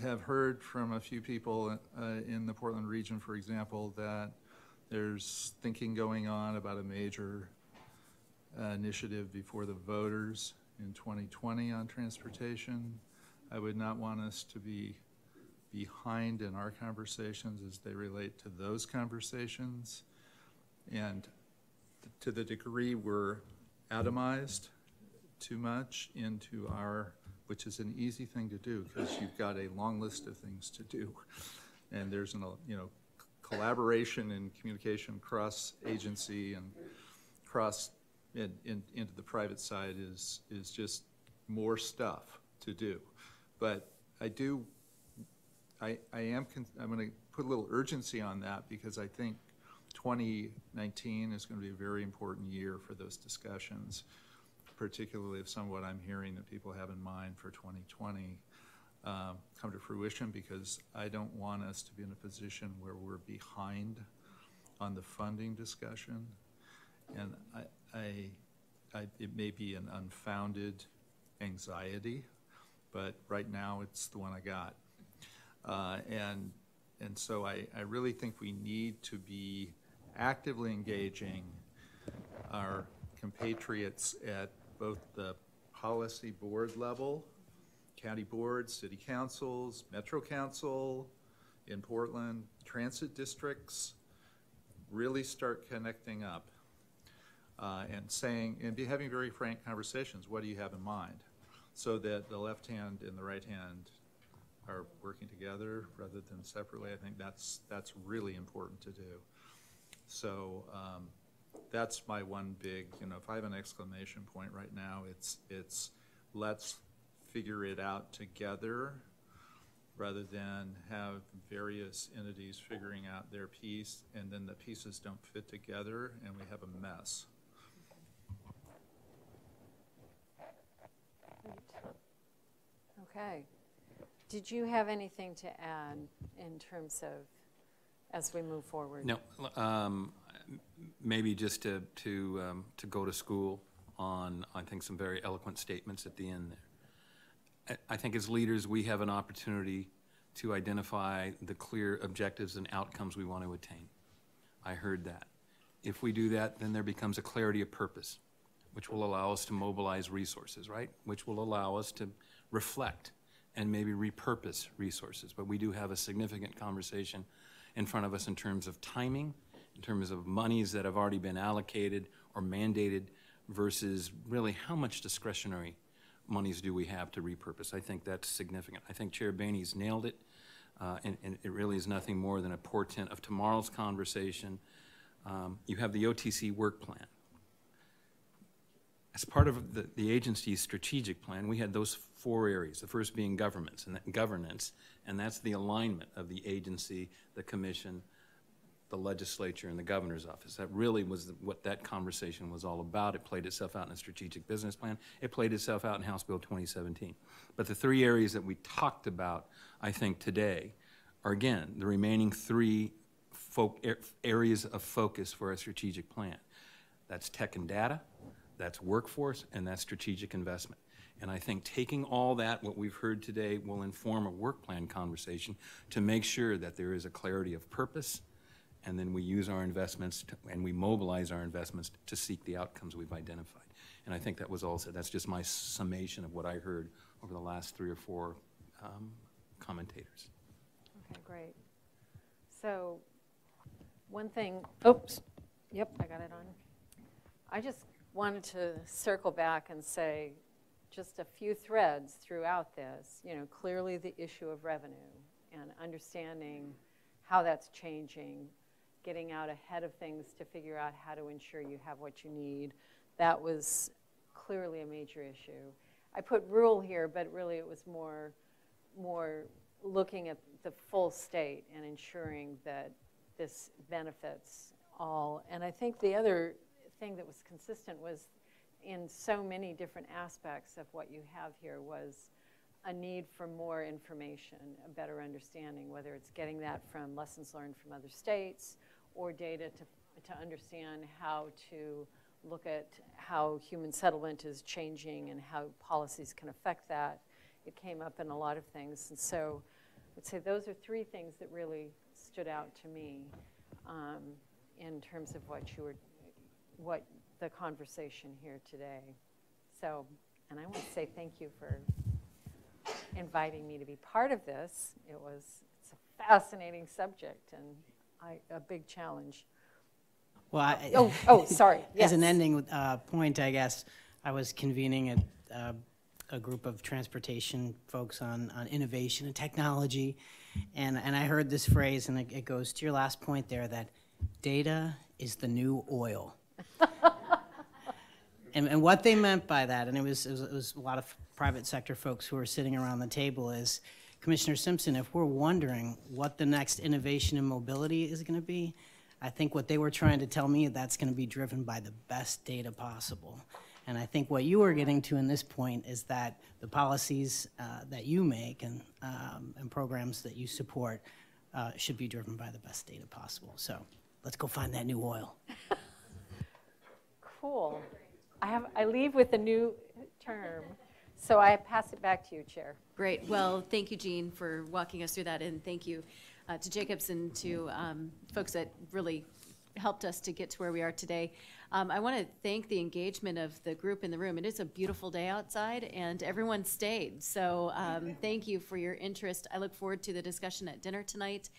have heard from a few people in the Portland region, for example, that there's thinking going on about a major initiative before the voters in 2020 on transportation. I would not want us to be behind in our conversations as they relate to those conversations. And to the degree we're atomized too much into our, which is an easy thing to do because you've got a long list of things to do. And there's collaboration and communication cross agency and cross into the private side is just more stuff to do. But I'm going to put a little urgency on that because I think 2019 is going to be a very important year for those discussions, particularly if some of what I'm hearing that people have in mind for 2020 come to fruition, because I don't want us to be in a position where we're behind on the funding discussion. And it may be an unfounded anxiety, but right now it's the one I got. And so I really think we need to be actively engaging our compatriots at both the policy board level, county boards, city councils, metro council in Portland, transit districts, really start connecting up and saying, and be having very frank conversations. What do you have in mind? So that the left hand and the right hand are working together rather than separately. I think that's really important to do. So that's my one big, if I have an exclamation point right now, it's let's figure it out together rather than have various entities figuring out their piece and then the pieces don't fit together and we have a mess. Okay. Did you have anything to add in terms of as we move forward? No, maybe just to go to school on, I think, some very eloquent statements at the end there. I think as leaders, we have an opportunity to identify the clear objectives and outcomes we want to attain. I heard that. If we do that, then there becomes a clarity of purpose, which will allow us to mobilize resources, right? Which will allow us to reflect and maybe repurpose resources. But we do have a significant conversation in front of us in terms of timing, in terms of monies that have already been allocated or mandated versus really how much discretionary monies do we have to repurpose? I think that's significant. I think Chair Boehne's nailed it, and it really is nothing more than a portent of tomorrow's conversation. You have the OTC Work Plan. As part of the agency's strategic plan, we had those 4 areas, the first being governance, and that's the alignment of the agency, the commission, the legislature, and the governor's office. That really was what that conversation was all about. It played itself out in a strategic business plan. It played itself out in House Bill 2017. But the 3 areas that we talked about, I think, today are, again, the remaining 3 areas of focus for a strategic plan. That's tech and data, that's workforce, and that's strategic investment. And I think taking all that, what we've heard today, will inform a work plan conversation to make sure that there is a clarity of purpose, and then we use our investments and we mobilize our investments to seek the outcomes we've identified. And I think that was all said. That's just my summation of what I heard over the last 3 or 4 commentators. Okay, great. So one thing, oops, yep, I got it on. I just wanted to circle back and say just a few threads throughout this. You know, clearly the issue of revenue and understanding how that's changing, getting out ahead of things to figure out how to ensure you have what you need. That was clearly a major issue. I put rural here, but really it was more looking at the full state and ensuring that this benefits all. And I think the other thing that was consistent was in so many different aspects of what you have here was a need for more information, a better understanding, whether it's getting that from lessons learned from other states or data to understand how to look at how human settlement is changing and how policies can affect that. It came up in a lot of things. And so I would say those are 3 things that really stood out to me in terms of what the conversation here today. So, and I want to say thank you for inviting me to be part of this. It's a fascinating subject and a big challenge. Well, sorry. Yes. As an ending point, I guess, I was convening a group of transportation folks on innovation and technology, and I heard this phrase, and it goes to your last point there, that data is the new oil. And what they meant by that, and it was a lot of private sector folks who were sitting around the table, is, Commissioner Simpson, if we're wondering what the next innovation in mobility is going to be, I think what they were trying to tell me, that's going to be driven by the best data possible. And I think what you were getting to in this point is that the policies that you make and programs that you support should be driven by the best data possible. So let's go find that new oil. Cool. I leave with a new term. So I pass it back to you, Chair. Great. Well, thank you, Jean, for walking us through that, and thank you to Jacobs and to folks that really helped us to get to where we are today. I want to thank the engagement of the group in the room. It is a beautiful day outside, and everyone stayed. So thank you for your interest. I look forward to the discussion at dinner tonight.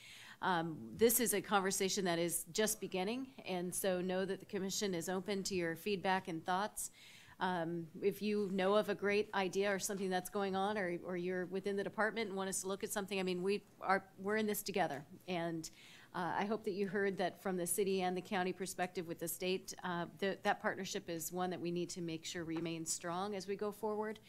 This is a conversation that is just beginning, and so know that the Commission is open to your feedback and thoughts. If you know of a great idea or something that's going on, or you're within the department and want us to look at something, I mean, we're in this together. And I hope that you heard that from the city and the county perspective with the state, that partnership is one that we need to make sure remains strong as we go forward.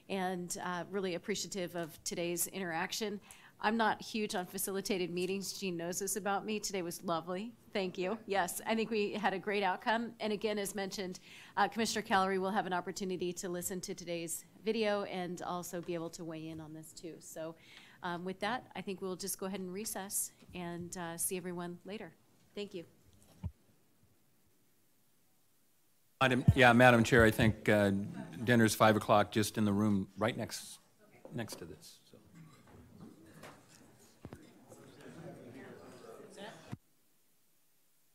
And really appreciative of today's interaction. I'm not huge on facilitated meetings. Jean knows this about me. Today was lovely. Thank you. Yes, I think we had a great outcome. And again, as mentioned, Commissioner Callery will have an opportunity to listen to today's video and also be able to weigh in on this too. So with that, I think we'll just go ahead and recess and see everyone later. Thank you. Madam Chair, I think dinner's 5 o'clock just in the room right next to this.